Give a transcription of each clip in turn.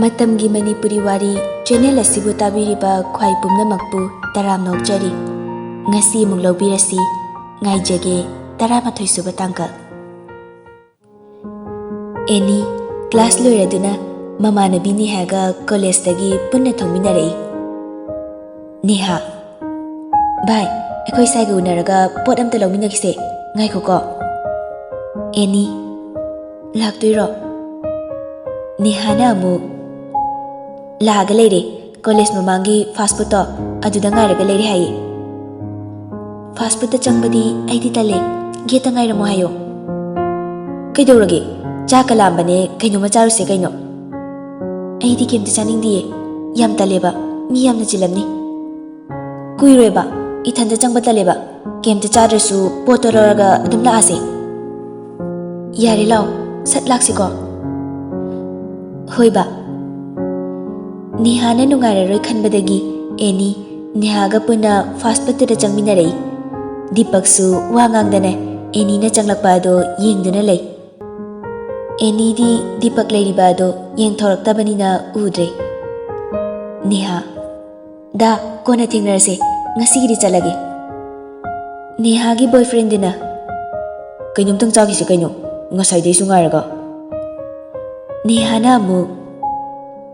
ꯃꯇꯝꯒꯤ ꯃꯅꯤꯄꯨꯔꯤ ꯋꯥꯔꯤ ꯆꯦꯅꯦꯜ ꯑꯁꯤꯕꯨ ꯇꯥꯕꯤꯔꯤꯕ ꯈ꯭ꯋꯥꯏ ꯄꯨꯝꯅꯃꯛꯄꯨ ꯇꯔꯥꯝꯅ ꯑꯣꯛꯆꯔꯤ. ꯉꯁꯤ ꯑꯃꯨꯛ ꯂꯧꯕꯤꯔꯁꯤ. ꯉꯥꯏꯖꯒꯦ 11 ꯁꯨꯕ ꯇꯥꯡꯀꯛ. ꯑꯦꯅꯤ ꯀ꯭ꯂꯥꯁ ꯂꯣꯏꯔꯗꯨꯅ ꯃꯃꯥꯟꯅꯕꯤ ꯅꯦꯍꯥꯒ ꯀꯣꯂꯦꯖꯇꯒꯤ ꯄꯨꯟꯅ ꯊꯣꯡꯃꯤꯟꯅꯔꯛꯏ. ꯅꯦꯍꯥ, ꯚꯥꯏ, ꯑꯩꯈꯣꯏ ꯁꯥꯏꯒ ꯎꯅꯔꯒ ꯄꯣꯠ ꯑꯝꯇ ꯂꯧꯃꯤꯟꯅꯈꯤꯁꯦ. ꯉꯥꯏꯈꯣꯀꯣ. ꯑꯦꯅꯤ, ꯂꯥꯛꯇꯣꯏꯔꯣ? ꯅꯦꯍꯥꯅ ꯑꯃꯨꯛ ꯂꯥꯛꯑꯒ ꯂꯩꯔꯦ. ꯀꯣꯂꯦꯖ ꯃꯃꯥꯡꯒꯤ ꯐꯥꯁ ꯐꯨꯗꯇꯣ ꯑꯗꯨꯗ ꯉꯥꯏꯔꯒ ꯂꯩꯔꯦ ꯍꯥꯏꯌꯦ. ꯐꯥꯁ ꯐꯨꯗꯇ ꯆꯪꯕꯗꯤ ꯑꯩꯗꯤ ꯇꯜꯂꯦ. ꯒꯦꯠꯇ ꯉꯥꯏꯔꯝꯃꯣ ꯍꯥꯏꯌꯣ. ꯀꯩꯗꯧꯔꯒꯦ? ꯆꯥꯛꯀ ꯂꯥꯝꯕꯅꯦ, ꯀꯩꯅꯣꯝꯃ ꯆꯥꯔꯨꯁꯦ ꯀꯩꯅꯣ. ꯑꯩꯗꯤ ꯀꯩꯝꯇ ꯆꯥꯅꯤꯡꯗꯤꯌꯦ. ꯌꯥꯝ ꯇꯜꯂꯦꯕ. ꯃꯤ ꯌꯥꯝꯅ ꯆꯤꯜꯂꯝꯅꯤ. ꯀꯨꯏꯔꯣꯏꯕ. ꯏꯊꯟꯇ ꯆꯪꯕ ꯇꯜꯂꯦꯕ. ꯀꯩꯝꯇ ꯆꯥꯗ꯭ꯔꯁꯨ ꯄꯣꯠꯇꯣ ꯂꯧꯔꯒ ꯑꯗꯨꯝ ꯂꯥꯛꯑꯁꯦ. ꯌꯥꯔꯦ, ꯂꯥꯛꯑꯣ. ꯁꯠ ꯂꯥꯛꯁꯤꯀꯣ. ꯍꯣꯏꯕ. ꯅꯦꯍꯥꯅ ꯅꯨꯡꯉꯥꯏꯔꯔꯣꯏ ꯈꯟꯕꯗꯒꯤ ꯑꯦꯅꯤ ꯅꯦꯍꯥꯒ ꯄꯨꯟꯅ ꯐꯥꯁ ꯐꯨꯗꯇꯨꯗ ꯆꯪꯃꯤꯟꯅꯔꯛꯏ. ꯗꯤꯄꯛꯁꯨ ꯋꯥ ꯉꯥꯡꯗꯅ ꯑꯦꯅꯤꯅ ꯆꯪꯂꯛꯄ ꯑꯗꯣ ꯌꯦꯡꯗꯨꯅ ꯂꯩ. ꯑꯦꯅꯤꯗꯤ ꯗꯤꯄꯛ ꯂꯩꯔꯤꯕ ꯑꯗꯣ ꯌꯦꯡꯊꯣꯔꯛꯇꯕꯅꯤꯅ ꯎꯗ꯭ꯔꯦ. ꯅꯦꯍꯥ, ꯗꯥ, ꯀꯣꯟꯅ ꯊꯦꯡꯅꯔꯁꯦ. ꯉꯁꯤꯒꯤꯗꯤ ꯆꯠꯂꯒꯦ. ꯅꯦꯍꯥꯒꯤ ꯕꯣꯏꯐ꯭ꯔꯦꯟꯗꯨꯅ ꯀꯩꯅꯣꯝꯇꯪ ꯆꯥꯈꯤꯁꯦ ꯀꯩꯅꯣ. ꯉꯁꯥꯏꯗꯩꯁꯨ ꯉꯥꯏꯔꯒ. ꯅꯦꯍꯥꯅ ꯑꯃꯨꯛ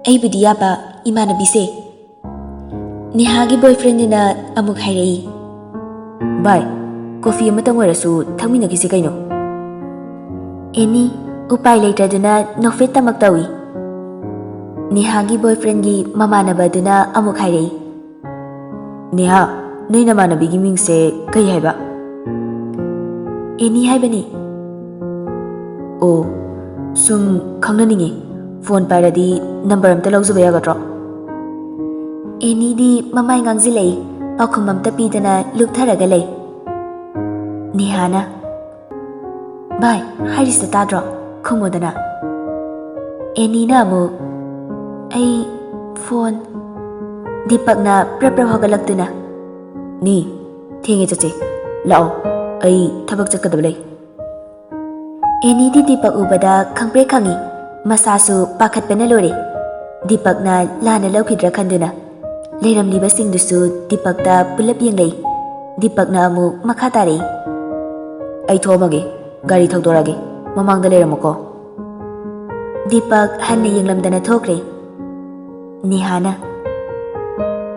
ꯑꯩꯕꯨꯗꯤ ꯌꯥꯕ, ꯏꯃꯥꯟꯅꯕꯤꯁꯦ. ꯅꯦꯍꯥꯒꯤ ꯕꯣꯏꯐ꯭ꯔꯦꯟꯗꯨꯅ ꯑꯃꯨꯛ ꯍꯥꯏꯔꯛꯏ. ꯚꯥꯏ, ꯀꯣꯐꯤ ꯑꯃꯇꯪ ꯑꯣꯏꯔꯁꯨ ꯊꯛꯃꯤꯟꯅꯈꯤꯁꯦ ꯀꯩꯅꯣ. ꯑꯦꯅꯤ ꯎꯄꯥꯏ ꯂꯩꯇ꯭ꯔꯗꯨꯅ ꯅꯣꯐꯦꯠꯇꯃꯛ ꯇꯧꯏ. ꯅꯦꯍꯥꯒꯤ ꯕꯣꯏꯐ꯭ꯔꯦꯟꯒꯤ ꯃꯃꯥꯟꯅꯕꯗꯨꯅ ꯑꯃꯨꯛ ꯍꯥꯏꯔꯛꯏ. ꯅꯦꯍꯥ, ꯅꯣꯏ ꯅꯃꯥꯟꯅꯕꯤꯒꯤ ꯃꯤꯡꯁꯦ ꯀꯩ ꯍꯥꯏꯕ? ꯑꯦꯅꯤ ꯍꯥꯏꯕꯅꯤ. ꯑꯣ, ꯁꯨꯝ ꯈꯪꯅꯅꯤꯡꯉꯤ. ꯐꯣꯟ ꯄꯥꯏꯔꯗꯤ ꯅꯝꯕꯔ ꯑꯝꯇ ꯂꯧꯖꯕ ꯌꯥꯒꯗ꯭ꯔꯣ? ꯑꯦꯅꯤꯗꯤ ꯃꯃꯥꯏ ꯉꯥꯡꯁꯤꯜꯂꯛꯏ. ꯄꯥꯎꯈꯨꯝ ꯑꯝꯇ ꯄꯤꯗꯅ ꯂꯨꯞꯊꯔꯒ ꯂꯩ. ꯅꯦꯍꯥꯅ ꯚꯥꯏ, ꯍꯥꯏꯔꯤꯁꯦ ꯇꯥꯗ꯭ꯔꯣ? ꯈꯨꯝꯃꯨꯗꯅ. ꯑꯦꯅꯤꯅ ꯑꯃꯨꯛ ꯑꯩ ꯐꯣꯟ. ꯗꯤꯄꯛꯅ ꯄ꯭ꯔꯞ ꯍꯧꯒꯠꯂꯛꯇꯨꯅ ꯅꯤ, ꯊꯦꯡꯉꯦ ꯆꯠꯁꯦ. ꯂꯥꯛꯑꯣ, ꯑꯩ ꯊꯕꯛ ꯆꯠꯀꯗꯕ ꯂꯩ. ꯑꯦꯅꯤꯗꯤ ꯗꯤꯄꯛ ꯎꯕꯗ ꯈꯪꯄ꯭ꯔꯦꯛ ꯈꯪꯏ. ꯃꯁꯥꯁꯨ ꯄꯥꯈꯠꯄꯅ ꯂꯣꯏꯔꯦ. ꯗꯤꯄꯛꯅ ꯂꯥꯟꯅ ꯂꯧꯈꯤꯗ꯭ꯔꯥ ꯈꯟꯗꯨꯅ. ꯂꯩꯔꯝꯂꯤꯕꯁꯤꯡꯗꯨꯁꯨ ꯗꯤꯄꯛꯇ ꯄꯨꯂꯞ ꯌꯦꯡꯂꯛꯏ. ꯗꯤꯄꯛꯅ ꯑꯃꯨꯛ ꯃꯈꯥ ꯇꯥꯔꯛꯏ. ꯑꯩ ꯊꯣꯛꯑꯝꯃꯒꯦ. ꯒꯥꯔꯤ ꯊꯧꯗꯣꯔꯛꯑꯒꯦ. ꯃꯃꯥꯡꯗ ꯂꯩꯔꯝꯃꯣꯀꯣ. ꯗꯤꯄꯛ ꯍꯟꯅ ꯌꯦꯡꯂꯝꯗꯅ ꯊꯣꯛꯈ꯭ꯔꯦ. ꯅꯦꯍꯥꯅ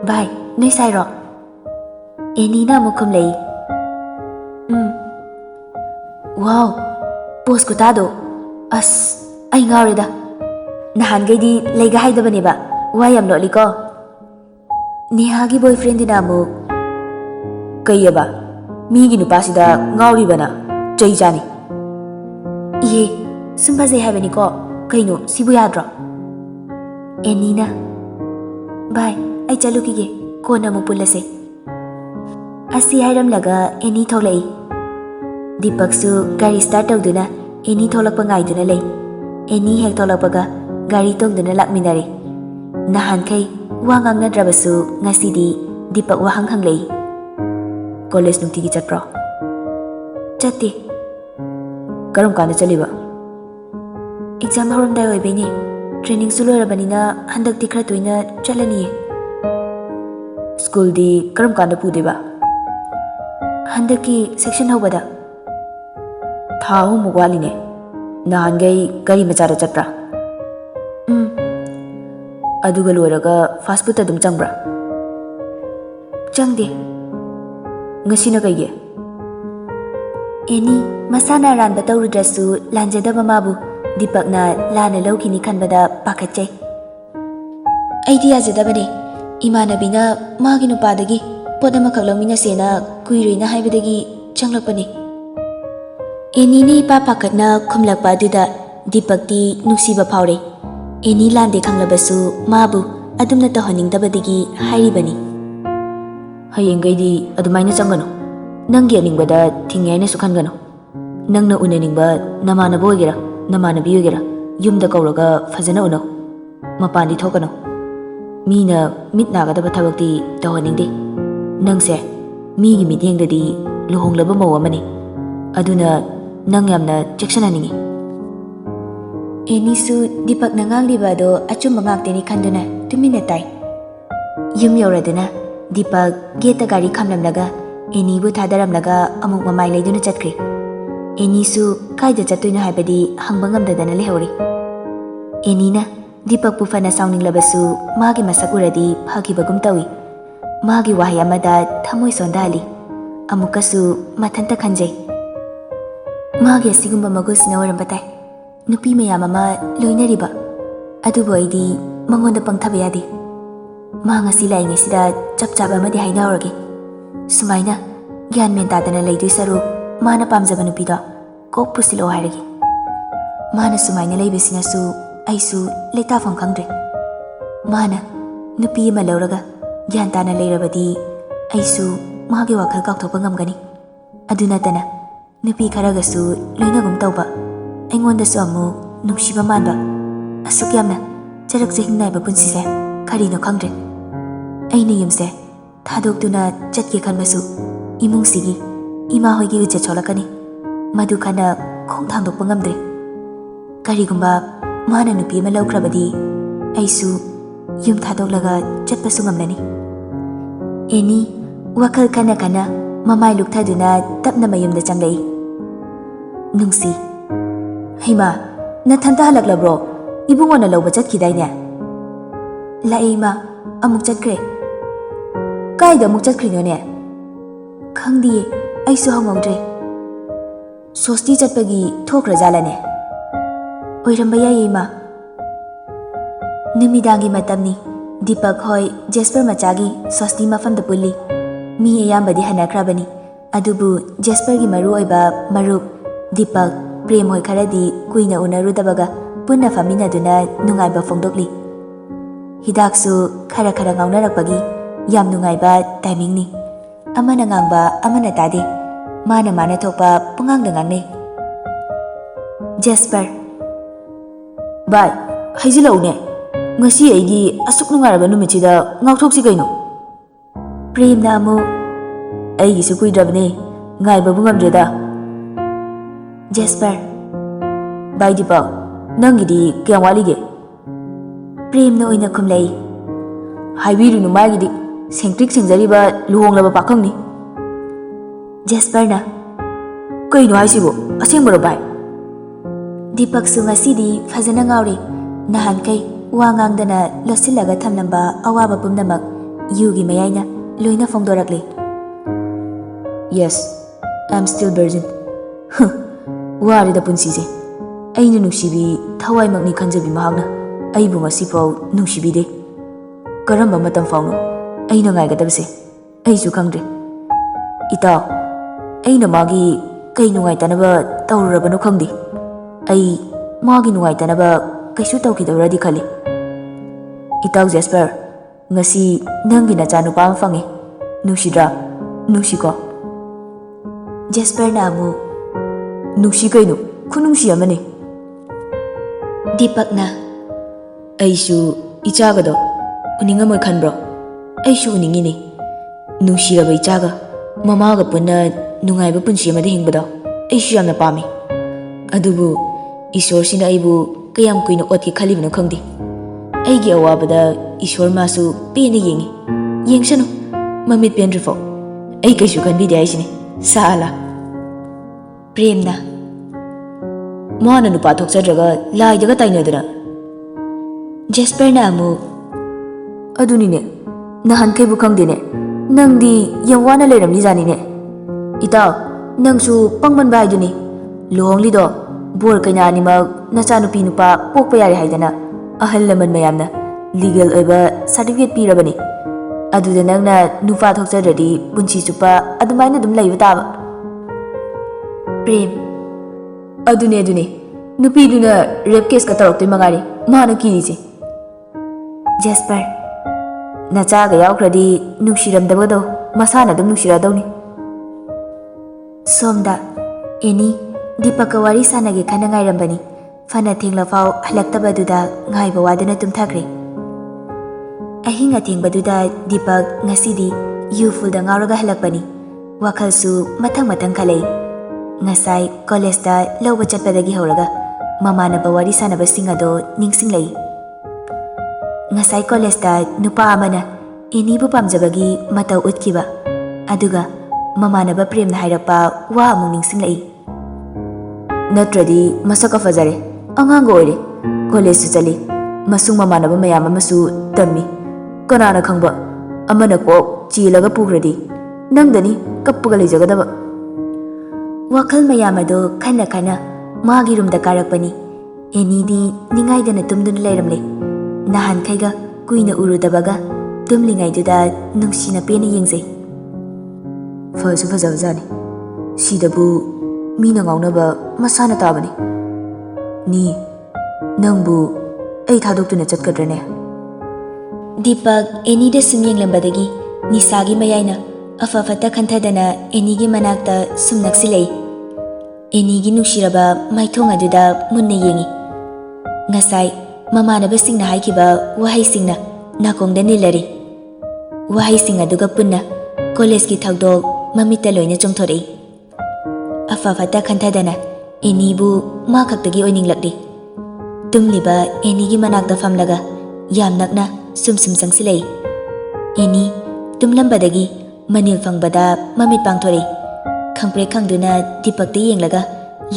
ꯚꯥꯏ, ꯅꯣꯏ ꯁꯥꯏꯔꯣ? ꯑꯦꯅꯤꯅ ꯑꯃꯨꯛ ꯈꯨꯝꯂꯛꯏ. ꯋꯥꯎ, ꯄꯣꯁ ꯈꯨꯇꯥꯗꯣ. ꯑꯁ, ꯑꯩ ꯉꯥꯎꯔꯦꯗ. ꯅꯍꯥꯟꯈꯩꯗꯤ ꯂꯩꯒ ꯍꯥꯏꯗꯕꯅꯦꯕ. ꯋꯥ ꯌꯥꯝ ꯂꯣꯠꯂꯤꯀꯣ. ꯅꯦꯍꯥꯒꯤ ꯕꯣꯏꯐ꯭ꯔꯦꯟꯗꯨꯅ ꯑꯃꯨꯛ ꯀꯩꯑꯕ? ꯃꯤꯒꯤ ꯅꯨꯄꯥꯁꯤꯗ ꯉꯥꯎꯔꯤꯕꯅ? ꯆꯩ ꯆꯥꯅꯤ. ꯏꯍꯦ, ꯁꯨꯝ ꯐꯖꯩ ꯍꯥꯏꯕꯅꯤꯀꯣ. ꯀꯩꯅꯣ, ꯁꯤꯕꯨ ꯌꯥꯗ꯭ꯔꯣ? ꯑꯦꯅꯤꯅ ꯚꯥꯏ, ꯑꯩ ꯆꯠꯂꯨꯈꯤꯒꯦ. ꯀꯣꯟꯅ ꯑꯃꯨꯛ ꯄꯨꯜꯂꯁꯦ. ꯑꯁꯤ ꯍꯥꯏꯔꯝꯂꯒ ꯑꯦꯅꯤ ꯊꯣꯛꯂꯛꯏ. ꯗꯤꯄꯛꯁꯨ ꯒꯥꯔꯤ ꯁ꯭ꯇꯥꯔꯠ ꯇꯧꯗꯨꯅ ꯑꯦꯅꯤ ꯊꯣꯛꯂꯛꯄ ꯉꯥꯏꯗꯨꯅ ꯂꯩ. ꯑꯦꯅꯤ ꯍꯦꯛ ꯊꯣꯛꯂꯛꯄꯒ ꯒꯥꯔꯤ ꯇꯣꯡꯗꯨꯅ ꯂꯥꯛꯃꯤꯟꯅꯔꯦ. ꯅꯍꯥꯟꯈꯩ ꯋꯥ ꯉꯥꯡꯅꯗ꯭ꯔꯕꯁꯨ ꯉꯁꯤꯗꯤ ꯗꯤꯄꯛ ꯋꯥꯍꯪ ꯍꯪꯂꯛꯏ. ꯀꯣꯂꯦꯖ ꯅꯨꯡꯇꯤꯒꯤ ꯆꯠꯄ꯭ꯔꯣ? ꯆꯠꯇꯦ. ꯀꯔꯝ ꯀꯥꯟꯗ ꯆꯠꯂꯤꯕ? ꯑꯦꯛꯖꯥꯝ ꯍꯧꯔꯝꯗꯥꯏ ꯑꯣꯏꯕꯩꯅꯦ. ꯇ꯭ꯔꯦꯅꯤꯡꯁꯨ ꯂꯣꯏꯔꯕꯅꯤꯅ ꯍꯟꯗꯛꯇꯤ ꯈꯔ ꯇꯣꯏꯅ ꯆꯠꯂꯅꯤꯌꯦ. ꯁ꯭ꯀꯨꯜꯗꯤ ꯀꯔꯝ ꯀꯥꯟꯗ ꯄꯨꯗꯣꯏꯕ? ꯍꯟꯗꯛꯀꯤ ꯁꯦꯛꯁꯟ ꯍꯧꯕꯗ. ꯊꯥ 3 ꯋꯥꯠꯂꯤꯅꯦ. ꯅꯍꯥꯟꯈꯩ ꯒꯥꯔꯤ ꯃꯆꯥꯗ ꯆꯠꯄ꯭ꯔꯥ? ꯑꯗꯨꯒ ꯂꯣꯏꯔꯒ ꯐꯥꯁ ꯐꯨꯗꯇ ꯑꯗꯨꯝ ꯆꯪꯕ꯭ꯔꯥ? ꯆꯪꯗꯦ. ꯉꯁꯤꯅ ꯀꯩꯒꯤ? ꯑꯦꯅꯤ ꯃꯁꯥꯅ ꯑꯔꯥꯟꯕ ꯇꯧꯔꯨꯗ꯭ꯔꯁꯨ ꯂꯥꯟꯖꯗꯕ ꯃꯥꯕꯨ ꯗꯤꯄꯛꯅ ꯂꯥꯟꯅ ꯂꯧꯈꯤꯅꯤ ꯈꯟꯕꯗ ꯄꯥꯈꯠꯆꯩ. ꯑꯩꯗꯤ ꯌꯥꯖꯗꯕꯅꯦ. ꯏꯃꯥꯟꯅꯕꯤꯅ ꯃꯥꯒꯤ ꯅꯨꯄꯥꯗꯒꯤ ꯄꯣꯠ ꯑꯃꯈꯛ ꯂꯧꯃꯤꯟꯅꯁꯦꯅ ꯀꯨꯏꯔꯣꯏꯅ ꯍꯥꯏꯕꯗꯒꯤ ꯆꯪꯂꯛꯄꯅꯦ. ꯑꯦꯅꯤꯅ ꯏꯄꯥ ꯄꯥꯈꯠꯅ ꯈꯨꯝꯂꯛꯄ ꯑꯗꯨꯗ ꯗꯤꯄꯛꯇꯤ ꯅꯨꯡꯁꯤꯕ ꯐꯥꯎꯔꯦ. ꯑꯦꯅꯤ ꯂꯥꯟꯗꯦ ꯈꯪꯂꯕꯁꯨ ꯃꯥꯕꯨ ꯑꯗꯨꯝꯅ ꯇꯧꯍꯟꯅꯤꯡꯗꯕꯗꯒꯤ ꯍꯥꯏꯔꯤꯕꯅꯤ. ꯍꯌꯦꯡꯈꯩꯗꯤ ꯑꯗꯨꯃꯥꯏꯅ ꯆꯪꯒꯅꯨ. ꯅꯪꯒꯤ ꯑꯅꯤꯡꯕꯗ ꯊꯤꯡꯉꯦ ꯍꯥꯏꯅꯁꯨ ꯈꯟꯒꯅꯨ. ꯅꯪꯅ ꯎꯅꯅꯤꯡꯕ ꯅꯃꯥꯟꯅꯕ ꯑꯣꯏꯒꯦꯔꯥ ꯅꯃꯥꯟꯅꯕꯤ ꯑꯣꯏꯒꯦꯔꯥ ꯌꯨꯝꯗ ꯀꯧꯔꯒ ꯐꯖꯅ ꯎꯅꯧ. ꯃꯄꯥꯟꯗꯤ ꯊꯣꯛꯀꯅꯨ. ꯃꯤꯅ ꯃꯤꯠ ꯅꯥꯒꯗꯕ ꯊꯕꯛꯇꯤ ꯇꯧꯍꯟꯅꯤꯡꯗꯦ. ꯅꯪꯁꯦ ꯃꯤꯒꯤ ꯃꯤꯠꯌꯦꯡꯗꯗꯤ ꯂꯨꯍꯣꯡꯂꯕ ꯃꯧ ꯑꯃꯅꯤ. ꯑꯗꯨꯅ ꯅꯪ ꯌꯥꯝꯅ ꯆꯦꯛꯁꯤꯟꯍꯟꯅꯤꯡꯉꯤ. Enisu Deepakna ngangliba ado achumba ngakteni khanduna tumina tai. Yum yauraduna Deepak gate gari khamlamlaga Enibu thadaramlaga amuk mamai leiduna chatkri. Enisu kaida chatoina haibadi hangba ngamdadana lehori. Enina Deepak pu fana sauninglabasu magi masak uradi phagibagum tawi. Magi wahai amada thamoi sondali. Amukasu mathanta khanjai. Magi asigumba magusina warambatai. Nupi mayam ama loinariba. Adubu aidi mangonda pangthaba yadi. Ma ngasi laingisida chapchaba amadi hainaurage. Sumaina gyan men tadana leidui saru mana pamjaba nupido kok pusilo hairage. Mana sumaina leibesinasu aisu leitafam khangdre. Mana nupi ama lauraga gyan tana leirabadi aisu magi wakhal kaukthokpa ngamgani. Adunatana nupi kharagasu loinagum tauba aingondasu amu nungsiba manba asuk yamna charak chahingnaiba punsise karino khangdre. Aina yumse thadokduna chatke khanbasu imungsigi ima hoigi uche cholakani madu khana khong thangdokpa ngamdre. Karigumba mana nupi ama laukrabadi aisu yum thadoglaga chatpasu ngamlani. Eni wakal kana kana mamai lukthaduna tapna mayumda changlai. Nungsi Hima nathanta halaklabro ibungona lawba chatkidaine. Lai ma amuk chatkre. Kaida amuk chatkhrino ne? Khangdi aisu hangongdre. Sosti chatpagi thokra jalane. Oiramba yai ma. Numidangi matamni Deepak hoi Jasper machagi sosti mafamda pulli. Mi ayambadi hanakrabani. Adubu Jasper gi maru oiba marup Deepak Prem hoi kharadi kuina unarudabaga punna faminaduna nungaiba fongdokli. Hidaksu khara khara ngaunarakpagi yam nungaiba timing ni. Amana ngangba amana tade. Mana thokpa pungangda ngangne. Jasper Bye haijilaune. Ngasi aigi asuk nungaraba numitida ngauthoksi kaino. Prem na amu aigi su kuidrabne ngaiba bungamdreda. Jasper Bye Deepak nangidi kya walige. Prem na oina khumlai. Haibiru nu magidi sengtrik sengjariba luhonglaba pakhangni. Jasper na kaino haisibo asengbaro bai. Deepak su ngasidi fazana ngauri nahan kai wa ngangdana losilaga thamlamba awaba pumnamak yugi mayaina loina fongdorakle. Yes, I'm still virgin. Warida punsise aina nusibi thawai makni khanjabi mahagna aibu ngasifau nusibide. Karamba matam fauno aina ngaigadabse aisu khangdre. Ita aina magi kai nungaitanaba taururabanu khangdi. Ai magi nungaitanaba kaisu tawkidawradi khali. Itaw Jasper ngasi nangi nachanupa ama fange nusidra nusiko. Jasper na amu Nusi kaino khunungsi amane. Deepak na aisu ichagado uningamoi khanbro. Aisu uningini nungsiraba ichaga mamaga punna nungaiba punsi amada hingbado aisu yamna pami. Adubu Ishwar sina aibu kayam kuina otki khalibano khangdi. Aigi awabada Ishwar masu pena yengi. Yengsanu mamit pendrifo. Ai kaisu khanbidi aisini sala. Prem na Mana nupa thokchadraga laidaga tainadana. Jasper na amu adunine nahan kaibu khangdene nangdi yang wana leiramni janine. Itaw nangsu pangmanba haiduni luhonglido bor kaina animag nachanupi nupa pokpa yare haidana ahal laman mayamna legal oiba certificate pirabani. Aduda nangna nupa thokchadradi punchi chupa adumaina dum laiba taba. Prem Adune nupi duna rape case ka taroktoi mangari mana kirije. Jasper nachaga yaukradi nungsiramdabado masana dum nungsiradawni. Somda Eni Deepak ka wari sanage khana ngairambani fana thenglafau halaktabaduda ngaiba wadana tumthakre. Ahinga thengbaduda Deepak ngasidi youthfulda ngauraga halakpani. Wakhalsu mathang khalai. Ngasai college da lawba chatpadagi horaga ꯃꯃꯥꯟꯅꯕ ꯋꯥꯔꯤ ꯁꯥꯟꯅꯕꯁꯤꯡ ꯑꯗꯣ ꯅꯤꯡꯁꯤꯡꯂꯛꯏ꯫ ꯉꯁꯥꯏ ꯀꯣꯂꯦꯖꯇ ꯅꯨꯄꯥ ꯑꯃꯅ ꯑꯦꯅꯤꯕꯨ ꯄꯥꯝꯖꯕꯒꯤ ꯃꯇꯧ ꯎꯠꯈꯤꯕ, ꯑꯗꯨꯒ ꯃꯃꯥꯟꯅꯕ ꯄ꯭ꯔꯦꯝꯅ ꯍꯥꯏꯔꯛꯄ ꯋꯥ ꯑꯃꯨꯛ ꯅꯤꯡꯁꯤꯡꯂꯛꯏ꯫ ꯅꯠꯇ꯭ꯔꯗꯤ ꯃꯁꯛꯀ ꯐꯖꯔꯦ, ꯑꯉꯥꯡꯒ ꯑꯣꯏꯔꯦ, ꯀꯣꯂꯦꯖꯁꯨ ꯆꯠꯂꯤ, ꯃꯁꯨꯡ ꯃꯃꯥꯟꯅꯕ ꯃꯌꯥꯝ ꯑꯃꯁꯨ ꯇꯝꯃꯤ, ꯀꯅꯥꯅ ꯈꯪꯕ ꯑꯃꯅ ꯀꯣꯛ ꯆꯦꯜꯂꯒ ꯄꯨꯈ꯭ꯔꯗꯤ ꯅꯪꯗꯅꯤ ꯀꯞꯄꯒ ꯂꯩꯖꯒꯗꯕ꯫ ꯋꯥꯈꯜ ꯃꯌꯥꯝ ꯑꯗꯣ ꯈꯟꯅ ꯈꯟꯅ ꯃꯥꯒꯤ ꯔꯨꯝꯗ ꯀꯥꯔꯛꯄꯅꯤ꯫ ꯑꯦꯅꯤꯗꯤ ꯅꯤꯡꯉꯥꯏꯗꯅ ꯇꯨꯝꯗꯨꯅ ꯂꯩꯔꯝꯂꯦ꯫ ꯅꯍꯥꯟꯈꯩꯒ ꯀꯨꯏꯅ ꯎꯔꯨꯗꯕꯒ ꯇꯨꯝꯂꯤꯉꯩꯗꯨꯗ ꯅꯨꯡꯁꯤꯅ ꯄꯦꯟꯅ ꯌꯦꯡꯖꯩ꯫ ꯐꯁꯨ ꯐꯖꯕꯖꯥꯠꯅꯤ, ꯁꯤꯗꯕꯨ ꯃꯤꯅ ꯉꯥꯎꯅꯕ ꯃꯁꯥꯅ ꯇꯥꯕꯅꯤ꯫ ꯅꯪꯕꯨ ꯑꯩ ꯊꯥꯗꯣꯛꯇꯨꯅ ꯆꯠꯀꯗ꯭ꯔꯅꯦ? ꯗꯤꯄꯛ ꯑꯦꯅꯤꯗ ꯁꯨꯝ ꯌꯦꯡꯂꯝꯕꯗꯒꯤ ꯅꯤꯁꯥꯒꯤ ꯃꯌꯥꯏꯅ ꯑꯐ ꯐꯠꯇ ꯈꯟꯊꯗꯅ ꯑꯦꯅꯤꯒꯤ ꯃꯅꯥꯛꯇ ꯁꯨꯝ ꯅꯛꯁꯤꯜꯂꯛꯏ꯫ ꯑꯦꯅꯤꯒꯤ ꯅꯨꯡꯁꯤꯔꯕ ꯃꯥꯏꯊꯣꯡ ꯑꯗꯨꯗ ꯃꯨꯟꯅ ꯌꯦꯡꯉꯤ꯫ ꯉꯁꯥꯏ ꯃꯃꯥꯟꯅꯕꯁꯤꯡꯅ ꯍꯥꯏꯈꯤꯕ ꯋꯥꯍꯩꯁꯤꯡꯅ ꯅꯥꯀꯣꯡꯗ ꯅꯤꯜꯂꯔꯤ꯫ ꯋꯥꯍꯩꯁꯤꯡ ꯑꯗꯨꯒ ꯄꯨꯟꯅ ꯀꯣꯂꯦꯖꯀꯤ ꯊꯧꯗꯣꯛ ꯃꯃꯤꯠꯇ ꯂꯣꯏꯅ ꯆꯣꯡꯊꯣꯔꯛꯏ꯫ ꯑꯐ ꯐꯠꯇ ꯈꯟꯊꯗꯅ ꯑꯦꯅꯤꯕꯨ ꯃꯥ ꯈꯛꯇꯒꯤ ꯑꯣꯏꯅꯤꯡꯂꯛꯂꯤ꯫ ꯇꯨꯝꯂꯤꯕ ꯑꯦꯅꯤꯒꯤ ꯃꯅꯥꯛꯇ ꯐꯝꯂꯒ ꯌꯥꯝ ꯅꯛꯅ ꯁꯨꯝ ꯆꯪꯁꯤꯜꯂꯛꯏ꯫ ꯑꯦꯅꯤ ꯇꯨꯝꯂꯝꯕꯗꯒꯤ ꯃꯅꯤꯜ ꯐꯪꯕꯗ ꯃꯃꯤꯠ ꯄꯥꯡꯊꯣꯔꯛꯏ꯫ ꯈꯪꯄ꯭ꯔꯦꯛ ꯈꯪꯗꯨꯅ ꯗꯤꯄꯛꯇ ꯌꯦꯡꯂꯒ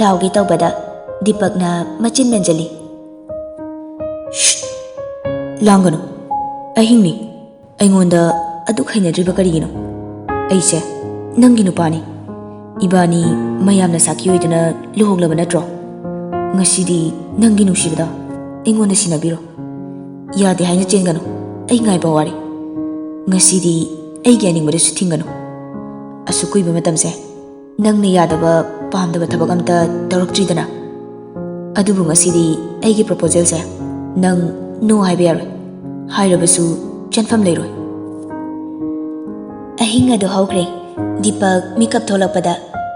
ꯂꯥꯎꯒꯦ ꯇꯧꯕꯗ ꯗꯤꯄꯛꯅ ꯃꯆꯤꯟ ꯃꯦꯟꯖꯜꯂꯤ꯫ ꯂꯥꯡꯒꯅꯨ, ꯑꯍꯤꯡꯅꯤ, ꯑꯩꯉꯣꯟꯗ ꯑꯗꯨꯛ ꯍꯩꯅꯗ꯭ꯔꯤꯕ ꯀꯔꯤꯒꯤꯅꯣ? ꯑꯩꯁꯦ ꯅꯪꯒꯤ ꯅꯨꯄꯥꯅꯤ, ꯏꯕꯥꯅꯤ ꯃꯌꯥꯝꯅ ꯁꯥꯈꯤ ꯑꯣꯏꯗꯨꯅ ꯂꯨꯍꯣꯡꯂꯕ ꯅꯠꯇ꯭ꯔꯣ? ꯉꯁꯤꯗꯤ ꯅꯪꯒꯤ ꯅꯨꯡꯁꯤꯕꯗ ꯑꯩꯉꯣꯟꯗ ꯁꯤꯟꯅꯕꯤꯔꯣ꯫ ꯌꯥꯗꯦ ꯍꯥꯏꯅ ꯆꯦꯟꯒꯅꯨ, ꯑꯩ ꯉꯥꯏꯕ ꯋꯥꯔꯦ꯫ ꯉꯁꯤꯗꯤ ꯑꯩꯒꯤ ꯑꯅꯤꯡꯕꯗꯁꯨ ꯊꯤꯡꯒꯅꯨ꯫ ꯑꯁꯨꯛ ꯀꯨꯏꯕ ꯃꯇꯝꯁꯦ ꯅꯪꯅ ꯌꯥꯗꯕ ꯄꯥꯝꯗꯕ ꯊꯕꯛ ꯑꯝꯇ ꯇꯧꯔꯛꯇ꯭ꯔꯤꯗꯅ, ꯑꯗꯨꯕꯨ ꯉꯁꯤꯗꯤ ꯑꯩꯒꯤ ꯄ꯭ꯔꯣꯄꯣꯖꯦꯜꯁꯦ ꯅꯪ ꯅꯣ ꯍꯥꯏꯕ ꯌꯥꯔꯣꯏ, ꯍꯥꯏꯔꯕꯁꯨ ꯆꯦꯟꯐꯝ ꯂꯩꯔꯣꯏ꯫ ꯑꯍꯤꯡ ꯑꯗꯨ ꯍꯧꯈ꯭ꯔꯦ꯫ ꯗꯤꯄꯛ ꯃꯤꯀꯞ ꯊꯣꯛꯂꯛꯄꯗ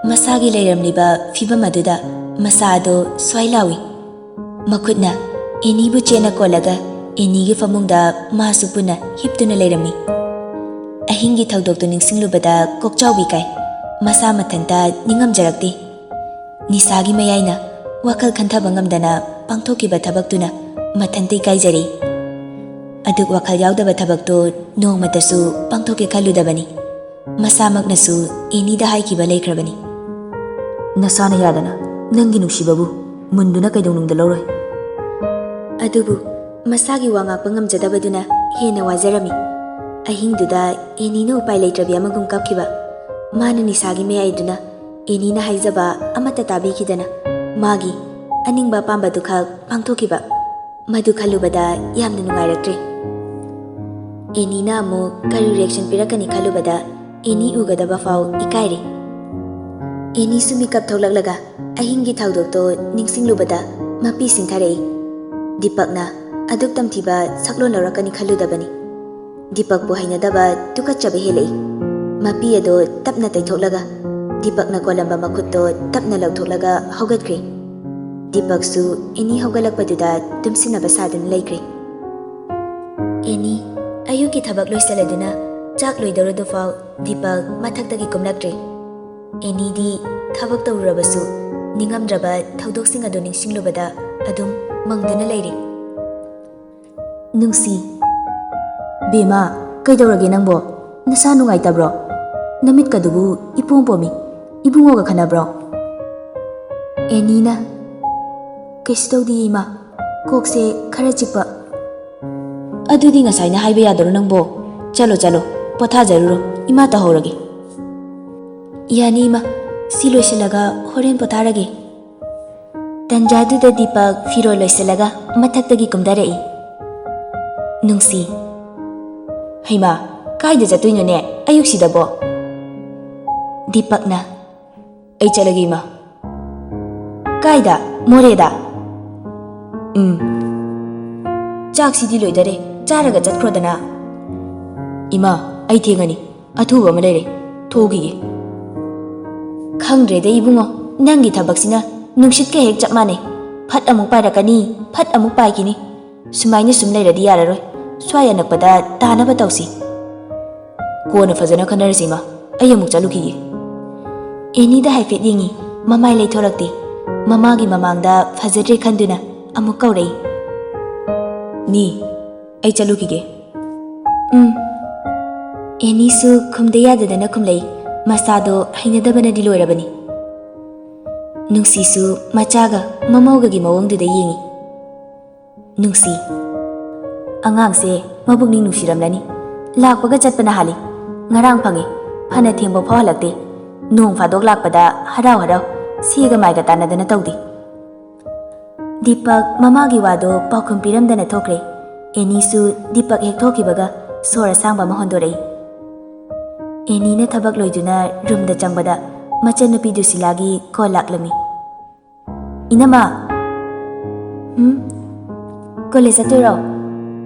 ꯃꯁꯥꯒꯤ ꯂꯩꯔꯝꯂꯤꯕ ꯐꯤꯕꯝ ꯑꯗꯨꯗ ꯃꯁꯥ ꯑꯗꯨ ꯁ꯭ꯋꯥꯏ ꯂꯥꯎꯏ꯫ ꯃꯈꯨꯠꯅ ꯑꯦꯅꯤꯕꯨ ꯆꯦꯟꯅ ꯀꯣꯜꯂꯒ ꯑꯦꯅꯤꯒꯤ ꯐꯃꯨꯡꯗ ꯃꯥꯁꯨ ꯄꯨꯟꯅ ꯍꯤꯞꯇꯨꯅ ꯂꯩꯔꯝꯃꯤ꯫ ꯑꯍꯤꯡꯒꯤ ꯊꯧꯗꯣꯛꯇꯨ ꯅꯤꯡꯁꯤꯡꯂꯨꯕꯗ ꯀꯣꯛꯆꯥꯎꯕꯤ ꯀꯥꯏ, ꯃꯁꯥ ꯃꯊꯟꯇ ꯅꯤꯡꯉꯝꯖꯔꯛꯇꯦ꯫ ꯅꯤꯁꯥꯒꯤ ꯃꯌꯥꯏꯅ ꯋꯥꯈꯜ ꯈꯟꯊꯕ ꯉꯝꯗꯅ ꯄꯥꯡꯊꯣꯛꯈꯤꯕ ꯊꯕꯛꯇꯨꯅ ꯃꯊꯟꯇ ꯏꯀꯥꯏꯖꯔꯤ꯫ ꯑꯗꯨꯛ ꯋꯥꯈꯜ ꯌꯥꯎꯗꯕ ꯊꯕꯛꯇꯨ ꯅꯣꯡꯃꯇꯁꯨ ꯄꯥꯡꯊꯣꯛꯀꯦ ꯈꯜꯂꯨꯗꯕꯅꯤ꯫ ꯃꯁꯥꯃꯛꯅꯁꯨ ꯑꯦꯅꯤꯗ ꯍꯥꯏꯈꯤꯕ ꯂꯩꯈ꯭ꯔꯕꯅꯤ꯫ ꯅꯁꯥꯅ ꯌꯥꯗꯅ ꯅꯪꯒꯤ ꯅꯨꯡꯁꯤꯕꯕꯨ ꯃꯨꯟꯗꯨꯅ ꯀꯩꯗꯧꯅꯨꯡꯗ ꯂꯧꯔꯣꯏ꯫ ꯑꯗꯨꯕꯨ ꯃꯁꯥꯒꯤ ꯋꯥ ꯉꯥꯛꯄ ꯉꯝꯖꯗꯕꯗꯨꯅ ꯍꯦꯟꯅ ꯋꯥꯖꯔꯝꯃꯤ꯫ ꯑꯍꯤꯡꯗꯨꯗ ꯑꯦꯅꯤꯅ ꯎꯄꯥꯏ ꯂꯩꯇ꯭ꯔꯕꯤ ꯑꯃꯒꯨꯝ ꯀꯞꯈꯤꯕ꯫ ꯃꯥꯅ ꯅꯤꯁꯥꯒꯤ ꯃꯌꯥꯏꯗꯨꯅ ꯑꯦꯅꯤꯅ ꯍꯥꯏꯖꯕ ꯑꯃꯠꯇ ꯇꯥꯕꯤꯈꯤꯗꯅ ꯃꯥꯒꯤ ꯑꯅꯤꯡꯕ ꯑꯄꯥꯝꯕꯗꯨ ꯈꯛ ꯄꯥꯡꯊꯣꯛꯈꯤꯕ꯫ ꯃꯗꯨ ꯈꯜꯂꯨꯕꯗ ꯌꯥꯝꯅ ꯅꯨꯡꯉꯥꯏꯔꯛꯇ꯭ꯔꯦ꯫ ꯑꯦꯅꯤꯅ ꯑꯃꯨꯛ ꯀꯔꯤ ꯔꯤꯌꯦꯛꯁꯟ ꯄꯤꯔꯛꯀꯅꯤ ꯈꯜꯂꯨꯕꯗ ꯑꯦꯅꯤ ꯎꯒꯗꯕ ꯐꯥꯎ ꯏꯀꯥꯏꯔꯦ꯫ ꯑꯦꯅꯤꯁꯨ ꯃꯤꯀꯞ ꯊꯣꯛꯂꯛꯂꯒ ꯑꯍꯤꯡꯒꯤ ꯊꯧꯗꯣꯛꯇꯣ ꯅꯤꯡꯁꯤꯡꯂꯨꯕꯗ ꯃꯄꯤ ꯁꯤꯡꯊꯔꯛꯏ꯫ ꯗꯤꯄꯛꯅ ꯑꯗꯨꯛ ꯇꯝꯊꯤꯕ ꯁꯛꯂꯣꯟ ꯂꯧꯔꯛꯀꯅꯤ ꯈꯜꯂꯨꯗꯕꯅꯤ꯫ ꯗꯤꯄꯛꯄꯨ ꯍꯩꯅꯗꯕ ꯇꯨꯀꯠꯆꯕ ꯍꯦꯜꯂꯛꯏ꯫ ꯃꯄꯤ ꯑꯗꯣ ꯇꯞꯅ ꯇꯩꯊꯣꯛꯂꯒ ꯗꯤꯄꯛꯅ ꯀꯣꯜꯂꯝꯕ ꯃꯈꯨꯠꯇꯣ ꯇꯞꯅ ꯂꯧꯊꯣꯛꯂꯒ ꯍꯧꯒꯠꯈ꯭ꯔꯦ꯫ ꯗꯤꯄꯛꯁꯨ ꯑꯦꯅꯤ ꯍꯧꯒꯠꯂꯛꯄꯗꯨꯗ ꯇꯨꯝꯁꯤꯟꯅꯕ ꯁꯥꯗꯨꯅ ꯂꯩꯈ꯭ꯔꯦ꯫ ꯑꯦꯅꯤ ꯑꯌꯨꯛꯀꯤ ꯊꯕꯛ ꯂꯣꯏꯁꯤꯜꯂꯗꯨꯅ ꯆꯥꯛ ꯂꯣꯏꯗꯧꯔꯗꯨꯐꯥꯎ ꯗꯤꯄꯛ ꯃꯊꯛꯇꯒꯤ ꯀꯨꯝꯂꯛꯇ꯭ꯔꯦ꯫ ꯑꯦꯅꯤꯗꯤ ꯊꯕꯛ ꯇꯧꯔꯨꯔꯕꯁꯨ ꯅꯤꯡꯉꯝꯗ꯭ꯔꯕ ꯊꯧꯗꯣꯛꯁꯤꯡ ꯑꯗꯨ ꯅꯤꯡꯁꯤꯡꯂꯨꯕꯗ ꯑꯗꯨꯝ ꯃꯪꯗꯨꯅ ꯂꯩꯔꯦ꯫ ꯅꯨꯡꯁꯤ, ꯕꯦꯃꯥ, ꯀꯩꯗꯧꯔꯒꯦ ꯅꯪꯕꯣ? ꯅꯁꯥ ꯅꯨꯡꯉꯥꯏꯇꯕ꯭ꯔꯣ? ꯅꯃꯤꯠꯀꯗꯨꯕꯨ ꯏꯄꯣꯝ ꯄꯣꯝꯃꯤ, ꯏꯕꯨꯡꯉꯣꯒ ꯈꯟꯅꯕ꯭ꯔꯣ? ꯑꯦꯅꯤꯅ ꯀꯩꯁꯨ ꯇꯧꯗꯤꯌꯦ ꯏꯃꯥ, ꯀꯣꯛꯁꯦ ꯈꯔ ꯆꯤꯛꯄ꯫ ꯑꯗꯨꯗꯤ ꯉꯁꯥꯏꯅ ꯍꯥꯏꯕ ꯌꯥꯗ꯭ꯔꯣ ꯅꯪꯕꯣ? ꯆꯠꯂꯣ ꯄꯣꯊꯥꯖꯔꯨꯔꯣ, ꯏꯃꯥ ꯇꯧꯍꯧꯔꯒꯦ꯫ ꯌꯥꯅꯤ ꯏꯃꯥ, ꯁꯤ ꯂꯣꯏꯁꯤꯜꯂꯒ ꯍꯣꯔꯦꯟ ꯄꯣꯊꯥꯔꯒꯦ꯫ ꯇꯟꯖꯥꯗꯨꯗ ꯗꯤꯄꯛ ꯐꯤꯔꯣꯜ ꯂꯣꯏꯁꯤꯜꯂꯒ ꯃꯊꯛꯇꯒꯤ ꯀꯨꯝꯊꯔꯛꯏ꯫ ꯅꯨꯡꯁꯤ, ꯍꯩꯃꯥ, ꯀꯥꯏꯗ ꯆꯠꯇꯣꯏꯅꯣꯅꯦ ꯑꯌꯨꯛꯁꯤꯗꯕꯣ? ꯗꯤꯄꯛꯅ ꯑꯩ ꯆꯠꯂꯒꯦ ꯏꯃꯥ꯫ ꯀꯥꯏꯗ? ꯃꯣꯔꯦꯗ? ꯆꯥꯛꯁꯤꯗꯤ ꯂꯣꯏꯗꯔꯦ, ꯆꯥꯔꯒ ꯆꯠꯈ꯭ꯔꯣꯗꯅ꯫ ꯏꯃꯥ, ꯑꯩ ꯊꯦꯡꯉꯅꯤ, ꯑꯊꯨꯕ ꯑꯃ ꯂꯩꯔꯦ, ꯊꯣꯛꯈꯤꯒꯦ꯫ ꯈꯪꯗ꯭ꯔꯦꯗ ꯏꯕꯨꯡꯉꯣ, ꯅꯪꯒꯤ ꯊꯕꯛꯁꯤꯅ ꯅꯨꯡꯁꯤꯠꯀ ꯍꯦꯛ ꯆꯞ ꯃꯥꯟꯅꯩ꯫ ꯐꯠ ꯑꯃꯨꯛ ꯄꯥꯏꯔꯛꯀꯅꯤ, ꯐꯠ ꯑꯃꯨꯛ ꯄꯥꯏꯈꯤꯅꯤ꯫ ꯁꯨꯃꯥꯏꯅ ꯁꯨꯝ ꯂꯩꯔꯗꯤ ꯌꯥꯔꯔꯣꯏ, ꯁ꯭ꯋꯥꯏ ꯑꯅꯛꯄꯗ ꯇꯥꯅꯕ ꯇꯧꯁꯤ꯫ ꯀꯣꯟꯅ ꯐꯖꯅ ꯈꯟꯅꯔꯁꯤ ꯏꯃꯥ, ꯑꯩ ꯑꯃꯨꯛ ꯆꯠꯂꯨꯈꯤꯒꯦ꯫ ꯑꯦꯅꯤꯗ ꯍꯥꯏꯐꯦꯠ ꯌꯦꯡꯉꯤ, ꯃꯃꯥꯏ ꯂꯩꯊꯣꯔꯛꯇꯦ꯫ ꯃꯃꯥꯒꯤ ꯃꯃꯥꯡꯗ ꯐꯖꯗ꯭ꯔꯦ ꯈꯟꯗꯨꯅ ꯑꯃꯨꯛ ꯀꯧꯔꯛꯏ꯫ ꯅꯤ, ꯑꯩ ꯆꯠꯂꯨꯈꯤꯒꯦ꯫ ꯑꯦꯅꯤꯁꯨ ꯈꯨꯝꯗ ꯌꯥꯗꯗꯅ ꯈꯨꯝꯂꯛꯏ, ꯃꯁꯥꯗꯣ ꯍꯩꯅꯗꯕꯅꯗꯤ ꯂꯣꯏꯔꯕꯅꯤ꯫ ꯅꯨꯡꯁꯤꯁꯨ ꯃꯆꯥꯒ ꯃꯃꯧꯒꯒꯤ ꯃꯑꯣꯡꯗꯨꯗ ꯌꯦꯡꯉꯤ꯫ ꯅꯨꯡꯁꯤ ꯑꯉꯥꯡꯁꯦ ꯃꯕꯨꯛꯅꯤꯡ ꯅꯨꯡꯁꯤꯔꯝꯂꯅꯤ, ꯂꯥꯛꯄꯒ ꯆꯠꯄꯅ ꯍꯥꯜꯂꯤ꯫ ꯉꯔꯥꯡ ꯐꯪꯉꯤ, ꯐꯅ ꯊꯦꯡꯕ ꯐꯥꯎꯍꯜꯂꯛꯇꯦ꯫ ꯅꯣꯡ ꯐꯥꯗꯣꯛ ꯂꯥꯛꯄꯗ ꯍꯔꯥꯎ ꯍꯔꯥꯎ ꯁꯤꯒ ꯃꯥꯏꯒ ꯇꯥꯟꯅꯗꯅ ꯇꯧꯗꯦ꯫ ꯗꯤꯄꯛ ꯃꯃꯥꯒꯤ ꯋꯥꯗꯣ ꯄꯥꯎꯈꯨꯝ ꯄꯤꯔꯝꯗꯅ ꯊꯣꯛꯈ꯭ꯔꯦ꯫ ꯑꯦꯅꯤꯁꯨ ꯗꯤꯄꯛ ꯍꯦꯛ ꯊꯣꯛꯈꯤꯕꯒ ꯁꯣꯔ ꯑꯁꯥꯡꯕ ꯑꯃ ꯍꯣꯟꯗꯣꯔꯛꯏ꯫ ꯑꯦꯅꯤꯅ ꯊꯕꯛ ꯂꯣꯏꯗꯨꯅ ꯔꯨꯝꯗ ꯆꯪꯕꯗ ꯃꯆꯟꯅꯨꯄꯤ ꯗꯨꯁꯤꯂꯥꯒꯤ ꯀꯣꯜ ꯂꯥꯛꯂꯝꯃꯤ꯫ ꯏꯅꯝꯃ, ꯀꯣꯂꯦꯖ ꯆꯠꯇꯣꯏꯔꯣ?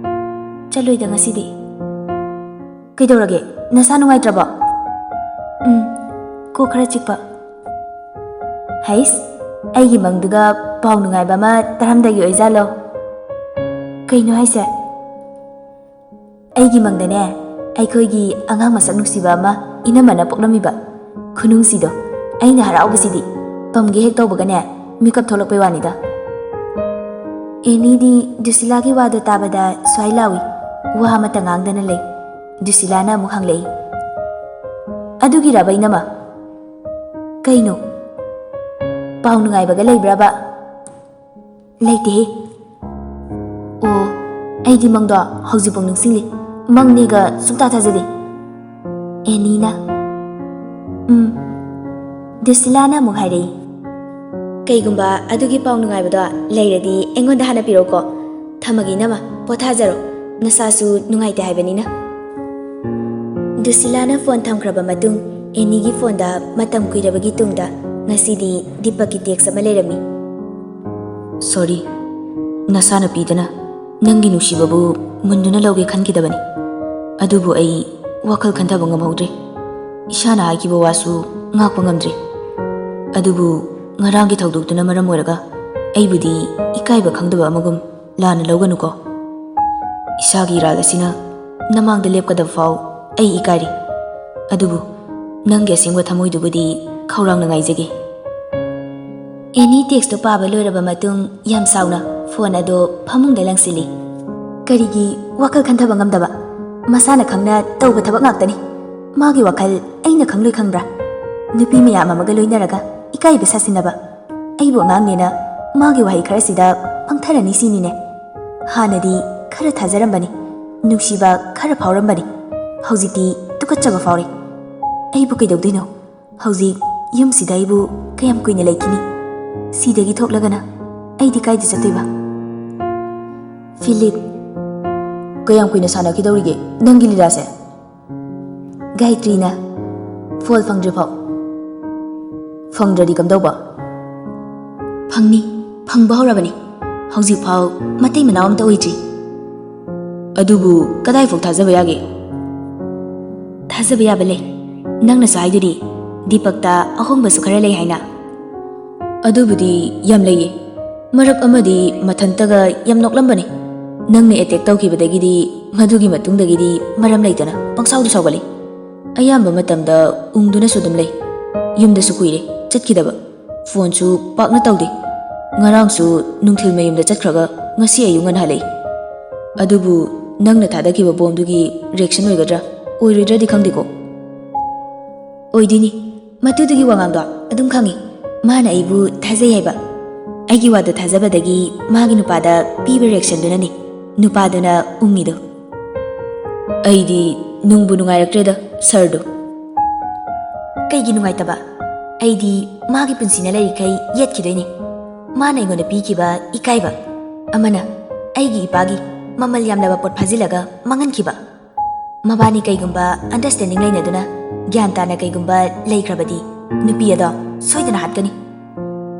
ꯆꯠꯂꯣꯏꯗ ꯉꯁꯤꯗꯤ꯫ ꯀꯩꯗꯧꯔꯒꯦ, ꯅꯁꯥ ꯅꯨꯡꯉꯥꯏꯇ꯭ꯔꯕꯣ? ꯀꯣꯛ ꯈꯔ ꯆꯤꯛꯄ꯫ ꯍꯩꯁ, ꯑꯩꯒꯤ ꯃꯪꯗꯨꯒ ꯄꯥꯎ ꯅꯨꯡꯉꯥꯏꯕ ꯑꯃ ꯇꯥꯔꯝꯗꯥꯏꯒꯤ ꯑꯣꯏꯖꯥꯠꯂꯣ? ꯀꯩꯅꯣ ꯍꯥꯏꯁꯦ? ꯑꯩꯒꯤ ꯃꯪꯗꯅꯦ, ꯑꯩꯈꯣꯏꯒꯤ ꯑꯉꯥꯡ ꯃꯁꯛ ꯅꯨꯡꯁꯤꯕ ꯑꯃ ꯏꯅꯝꯃꯅ ꯄꯣꯛꯂꯝꯃꯤꯕ꯫ ꯈꯨꯅꯨꯡꯁꯤꯗꯣ ꯑꯩꯅ ꯍꯔꯥꯎꯕꯁꯤꯗꯤ ꯄꯝꯒꯦ ꯍꯦꯛ ꯇꯧꯕꯒꯅꯦ ꯃꯤꯀꯞ ꯊꯣꯛꯂꯛꯄꯩ ꯋꯥꯅꯤꯗ꯫ ꯑꯦꯅꯤꯗꯤ ꯗꯨꯁꯤꯂꯥꯒꯤ ꯋꯥꯗꯣ ꯇꯥꯕꯗ ꯁ꯭ꯋꯥꯏ ꯂꯥꯎꯏ, ꯋꯥ ꯑꯃꯠꯇ ꯉꯥꯡꯗꯅ ꯂꯩ꯫ ꯗꯨꯁꯤꯂꯥꯅ ꯑꯃꯨꯛ ꯍꯪꯂꯛꯏ, ꯑꯗꯨꯒꯤꯔꯕ ꯏꯅꯝꯃ? ꯀꯩꯅꯣ? ꯄꯥꯎ ꯅꯨꯡꯉꯥꯏꯕꯒ ꯂꯩꯕ꯭ꯔꯕ? ꯂꯩꯇꯦꯍꯦ꯫ ꯑꯣ, ꯑꯩꯗꯤ ꯃꯪꯗꯣ ꯍꯧꯖꯤꯛꯐꯥꯎ ꯅꯤꯡꯁꯤꯡꯂꯤ, ꯃꯪꯅꯦꯒ ꯁꯨꯡꯊꯥ ꯊꯥꯖꯗꯦ꯫ ꯑꯦꯅꯤꯅ ꯗꯨꯁꯤꯂꯥꯅ ꯑꯃꯨꯛ ꯍꯥꯏꯔꯛꯏ, ꯀꯩꯒꯨꯝꯕ ꯑꯗꯨꯒꯤ ꯄꯥꯎ ꯅꯨꯡꯉꯥꯏꯕꯗꯣ ꯂꯩꯔꯗꯤ ꯑꯩꯉꯣꯟꯗ ꯍꯥꯟꯅ ꯄꯤꯔꯛꯎꯀꯣ꯫ ꯊꯝꯃꯒꯦ ꯏꯅꯝꯃ, ꯄꯣꯊꯥꯖꯔꯣ, ꯅꯁꯥꯁꯨ ꯅꯨꯡꯉꯥꯏꯇꯦ ꯍꯥꯏꯕꯅꯤꯅ꯫ ꯗꯨꯁꯤꯂꯥꯅ ꯐꯣꯟ ꯊꯝꯈ꯭ꯔꯕ ꯃꯇꯨꯡ ꯑꯦꯅꯤꯒꯤ ꯐꯣꯟꯗ ꯃꯇꯝ ꯀꯨꯏꯔꯕꯒꯤ ꯇꯨꯡꯗ ꯉꯁꯤꯗꯤ ꯗꯤꯄꯛꯀꯤ ꯇꯦꯛꯁ ꯑꯃ ꯂꯩꯔꯝꯃꯤ꯫ ꯁꯣꯔꯤ, ꯅꯁꯥꯅ ꯄꯤꯗꯅ ꯅꯪꯒꯤ ꯅꯨꯡꯁꯤꯕꯕꯨ ꯃꯨꯟꯗꯨꯅ ꯂꯧꯒꯦ ꯈꯟꯈꯤꯗꯕꯅꯤ꯫ ꯑꯗꯨꯕꯨ ꯑꯩ ꯋꯥꯈꯜ ꯈꯟꯊꯕ ꯉꯝꯍꯧꯗ꯭ꯔꯦ, ꯏꯁꯥꯅ ꯍꯥꯏꯈꯤꯕ ꯋꯥꯁꯨ ꯉꯥꯛꯄ ꯉꯝꯗ꯭ꯔꯦ꯫ ꯑꯗꯨꯕꯨ ꯉꯔꯥꯡꯒꯤ ꯊꯧꯗꯣꯛꯇꯨꯅ ꯃꯔꯝ ꯑꯣꯏꯔꯒ ꯑꯩꯕꯨꯗꯤ ꯏꯀꯥꯏꯕ ꯈꯪꯗꯕ ꯑꯃꯒꯨꯝ ꯂꯥꯟꯅ ꯂꯧꯒꯅꯨꯀꯣ꯫ ꯏꯁꯥꯒꯤ ꯏꯔꯥꯜ ꯑꯁꯤꯅ ꯅꯃꯥꯡꯗ ꯂꯦꯞꯀꯗꯕ ꯐꯥꯎ ꯑꯩ ꯏꯀꯥꯏꯔꯤ꯫ ꯑꯗꯨꯕꯨ ꯅꯪꯒꯤ ꯑꯁꯦꯡꯕ ꯊꯃꯣꯏꯗꯨꯕꯨꯗꯤ ꯈꯧꯔꯥꯡꯅ ꯉꯥꯏꯖꯒꯦ꯫ ꯑꯦꯅꯤ ꯇꯦꯛꯁꯇꯣ ꯄꯥꯕ ꯂꯣꯏꯔꯕ ꯃꯇꯨꯡ ꯌꯥꯝ ꯁꯥꯎꯅ ꯐꯣꯟ ꯑꯗꯣ ꯐꯃꯨꯡꯗ ꯂꯪꯁꯤꯜꯂꯤ꯫ ꯀꯔꯤꯒꯤ ꯋꯥꯈꯜ ꯈꯟꯊꯕ ꯉꯝꯗꯕ? ꯃꯁꯥꯅ ꯈꯪꯅ ꯇꯧꯕ ꯊꯕꯛ ꯉꯥꯛꯇꯅꯤ꯫ ꯃꯥꯒꯤ ꯋꯥꯈꯜ ꯑꯩꯅ ꯈꯪꯂꯣꯏ ꯈꯪꯕ꯭ꯔꯥ? ꯅꯨꯄꯤ ꯃꯌꯥꯝ ꯑꯃꯒ ꯂꯣꯏꯅꯔꯒ ꯏꯀꯥꯏꯕ ꯁꯥꯁꯤꯟꯅꯕ, ꯑꯩꯕꯨ ꯑꯉꯥꯡꯅꯦꯅ ꯃꯥꯒꯤ ꯋꯥꯍꯩ ꯈꯔꯁꯤꯗ ꯄꯪꯊꯔꯅꯤ ꯁꯤꯅꯤꯅꯦ꯫ ꯍꯥꯟꯅꯗꯤ ꯈꯔ ꯊꯥꯖꯔꯝꯕꯅꯤ, ꯅꯨꯡꯁꯤꯕ ꯈꯔ ꯐꯥꯎꯔꯝꯕꯅꯤ, ꯍꯧꯖꯤꯛꯇꯤ ꯇꯨꯀꯠꯆꯕ ꯐꯥꯎꯔꯦ꯫ ꯑꯩꯕꯨ ꯀꯩꯗꯧꯗꯣꯏꯅꯣ? ꯍꯧꯖꯤꯛ ꯌꯨꯝꯁꯤꯗ ꯑꯩꯕꯨ ꯀꯌꯥꯝ ꯀꯨꯏꯅ ꯂꯩꯈꯤꯅꯤ? ꯁꯤꯗꯒꯤ ꯊꯣꯛꯂꯒꯅ ꯑꯩꯗꯤ ꯀꯥꯏꯗ ꯆꯠꯇꯣꯏꯕ? ꯐꯤꯂꯤꯞ, ꯀꯌꯥꯝ ꯀꯨꯏꯅ ꯁꯥꯟꯅꯈꯤꯗꯧꯔꯤꯒꯦ ꯅꯪꯒꯤ ꯂꯤꯂꯥꯁꯦ? ꯒꯥꯌꯇ꯭ꯔꯤꯅ, ꯐꯣꯜ ꯐꯪꯗ꯭ꯔꯤꯐꯥꯎ꯫ ꯐꯪꯗ꯭ꯔꯗꯤ ꯀꯝꯗꯧꯕ? ꯐꯪꯅꯤ, ꯐꯪꯕ ꯍꯧꯔꯕꯅꯤ꯫ ꯍꯧꯖꯤꯛꯐꯥꯎ ꯃꯇꯩ ꯃꯅꯥꯎ ꯑꯝꯇ ꯑꯣꯏꯗ꯭ꯔꯤ꯫ ꯑꯗꯨꯕꯨ ꯀꯗꯥꯏꯐꯥꯎ ꯊꯥꯖꯕ ꯌꯥꯒꯦ? ꯊꯥꯖꯕ ꯌꯥꯕ ꯂꯩ, ꯅꯪꯅꯁꯨ ꯍꯥꯏꯗꯨꯗꯤ ꯗꯤꯄꯛꯇ ꯑꯍꯣꯡꯕꯁꯨ ꯈꯔ ꯂꯩ ꯍꯥꯏꯅ꯫ ꯑꯗꯨꯕꯨꯗꯤ ꯌꯥꯝ ꯂꯩꯌꯦ꯫ ꯃꯔꯛ ꯑꯃꯗꯤ ꯃꯊꯟꯇꯒ ꯌꯥꯝ ꯅꯣꯛꯂꯝꯕꯅꯤ꯫ ꯅꯪꯅ ꯑꯦꯇꯦꯛ ꯇꯧꯈꯤꯕꯗꯒꯤꯗꯤ ꯃꯗꯨꯒꯤ ꯃꯇꯨꯡꯗꯒꯤꯗꯤ ꯃꯔꯝ ꯂꯩꯇꯅ ꯄꯪꯁꯥꯎꯗ ꯁꯥꯎꯒꯠꯂꯤ꯫ ꯑꯌꯥꯝꯕ ꯃꯇꯝꯗ ꯎꯪꯗꯨꯅꯁꯨ ꯑꯗꯨꯝ ꯂꯩ꯫ ꯌꯨꯝꯗꯁꯨ ꯀꯨꯏꯔꯦ ꯆꯠꯈꯤꯗꯕ, ꯐꯣꯟꯁꯨ ꯄꯥꯛꯅ ꯇꯧꯗꯦ꯫ ꯉꯔꯥꯡꯁꯨ ꯅꯨꯡꯊꯤꯜ ꯃꯌꯨꯝꯗ ꯆꯠꯈ꯭ꯔꯒ ꯉꯁꯤ ꯑꯌꯨꯛ ꯉꯟꯅ ꯍꯜꯂꯛꯏ꯫ ꯑꯗꯨꯕꯨ ꯅꯪꯅ ꯊꯥꯗꯈꯤꯕ ꯕꯣꯝꯗꯨꯒꯤ ꯔꯤꯑꯦꯛꯁꯟ ꯑꯣꯏꯒꯗ꯭ꯔꯥ ꯑꯣꯏꯔꯣꯏꯗ꯭ꯔꯗꯤ ꯈꯪꯗꯦꯀꯣ꯫ ꯑꯣꯏꯗꯣꯏꯅꯤ, ꯃꯗꯨꯒꯤ ꯋꯥꯉꯥꯡꯗꯣ ꯑꯗꯨꯝ ꯈꯪꯉꯤ꯫ ꯃꯥꯅ ꯑꯩꯕꯨ ꯊꯥꯖꯩ ꯍꯥꯏꯕ꯫ ꯑꯩꯒꯤ ꯋꯥꯗꯣ ꯊꯥꯖꯕꯗꯒꯤ ꯃꯥꯒꯤ ꯅꯨꯄꯥꯗ ꯄꯤꯕ ꯔꯤꯑꯦꯛꯁꯟꯗꯨꯅꯅꯤ, ꯅꯨꯄꯥꯗꯨꯅ ꯎꯪꯉꯤꯗꯣ꯫ ꯑꯩꯗꯤ ꯅꯨꯡꯕꯨ ꯅꯨꯡꯉꯥꯏꯔꯛꯇ꯭ꯔꯦꯗ ꯁꯔꯗꯣ꯫ ꯀꯩꯒꯤ ꯅꯨꯡꯉꯥꯏꯇꯕ? ꯑꯩꯗꯤ ꯃꯥꯒꯤ ꯄꯨꯟꯁꯤꯅ ꯂꯩꯔꯤꯈꯩ ꯌꯦꯠꯈꯤꯗꯣꯏꯅꯤ꯫ ꯃꯥꯅ ꯑꯩꯉꯣꯟꯗ ꯄꯤꯈꯤꯕ ꯏꯀꯥꯏꯕ ꯑꯃꯅ ꯑꯩꯒꯤ ꯏꯄꯥꯒꯤ ꯃꯃꯜ ꯌꯥꯝꯂꯕ ꯄꯣꯠ ꯐꯥꯖꯤꯜꯂꯒ ꯃꯥꯡꯍꯟꯈꯤꯕ꯫ ꯃꯕꯥꯅꯤ ꯀꯩꯒꯨꯝꯕ ꯑꯟꯗꯔꯁꯇꯦꯟꯗꯤꯡ ꯂꯩꯅꯗꯨꯅ ꯒ꯭ꯌꯥꯟ ꯇꯥꯅ ꯀꯩꯒꯨꯝꯕ ꯂꯩꯈ꯭ꯔꯕꯗꯤ ꯅꯨꯄꯤ ꯑꯗꯣ ꯁꯣꯏꯗꯅ ꯍꯥꯠꯀꯅꯤ꯫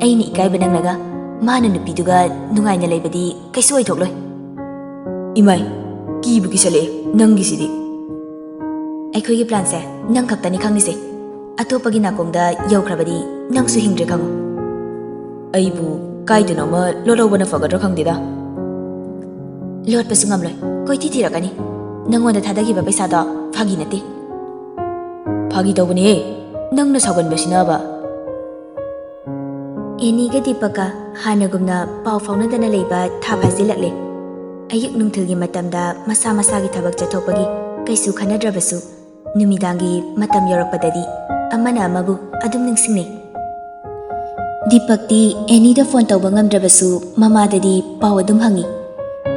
ꯑꯩꯅ ꯏꯀꯥꯏꯕ ꯅꯪꯂꯒ ꯃꯥꯅ ꯅꯨꯄꯤꯗꯨꯒ ꯅꯨꯡꯉꯥꯏꯅ ꯂꯩꯕꯗꯤ ꯀꯩꯁꯨ ꯑꯣꯏꯊꯣꯛꯂꯣꯏ꯫ ꯏꯃꯥꯏ, ꯀꯤꯕꯨ ꯀꯤꯁꯜꯂꯛꯑꯦ ꯅꯪꯒꯤꯁꯤꯗꯤ꯫ ꯑꯩꯈꯣꯏꯒꯤ ꯄ꯭ꯂꯥꯟꯁꯦ ꯅꯪ ꯈꯛꯇꯅꯤ ꯈꯪꯂꯤꯁꯦ꯫ ꯑꯇꯣꯞꯄꯒꯤ ꯅꯥꯀꯣꯡꯗ ꯌꯧꯈ꯭ꯔꯕꯗꯤ ꯅꯪꯁꯨ ꯍꯤꯡꯗ꯭ꯔꯦ ꯈꯪꯉꯨ꯫ ꯑꯩꯕꯨ ꯀꯥꯏꯗꯅꯣꯃ ꯂꯣꯠꯍꯧꯕꯅ ꯐꯒꯗ꯭ꯔꯥ ꯈꯪꯗꯦꯗ꯫ ꯂꯣꯠꯄꯁꯨ ꯉꯝꯂꯣꯏ, ꯀꯣꯏꯊꯤ ꯊꯤꯔꯛꯀꯅꯤ꯫ ꯅꯪꯉꯣꯟꯗ ꯊꯥꯗꯈꯤꯕ ꯄꯩꯁꯥꯗꯣ ꯐꯥꯒꯤ ꯅꯠꯇꯦ꯫ ꯐꯥꯒꯤ ꯇꯧꯕꯅꯦꯍꯦ, ꯅꯪꯅ ꯁꯥꯎꯒꯟꯕꯁꯤꯅꯕ꯫ ꯑꯦꯅꯤꯒ ꯗꯤꯄꯛꯀ ꯍꯥꯟꯅꯒꯨꯝꯅ ꯄꯥꯎ ꯐꯥꯎꯅꯗꯅ ꯂꯩꯕ ꯊꯥ ꯐꯥꯖꯤꯜꯂꯛꯂꯦ꯫ ꯑꯌꯨꯛ ꯅꯨꯡꯊꯤꯜꯒꯤ ꯃꯇꯝꯗ ꯃꯁꯥ ꯃꯁꯥꯒꯤ ꯊꯕꯛ ꯆꯠꯊꯣꯛꯄꯒꯤ ꯀꯩꯁꯨ ꯈꯟꯅꯗ꯭ꯔꯕꯁꯨ ꯅꯨꯃꯤꯗꯥꯡꯒꯤ ꯃꯇꯝ ꯌꯧꯔꯛꯄꯗꯗꯤ ꯑꯃꯅ ꯑꯃꯕꯨ ꯑꯗꯨꯝ ꯅꯤꯡꯁꯤꯡꯅꯩ꯫ ꯗꯤꯄꯛꯇꯤ ꯑꯦꯅꯤꯗ ꯐꯣꯟ ꯇꯧꯕ ꯉꯝꯗ꯭ꯔꯕꯁꯨ ꯃꯃꯥꯗꯗꯤ ꯄꯥꯎ ꯑꯗꯨꯝ ꯍꯪꯉꯤ꯫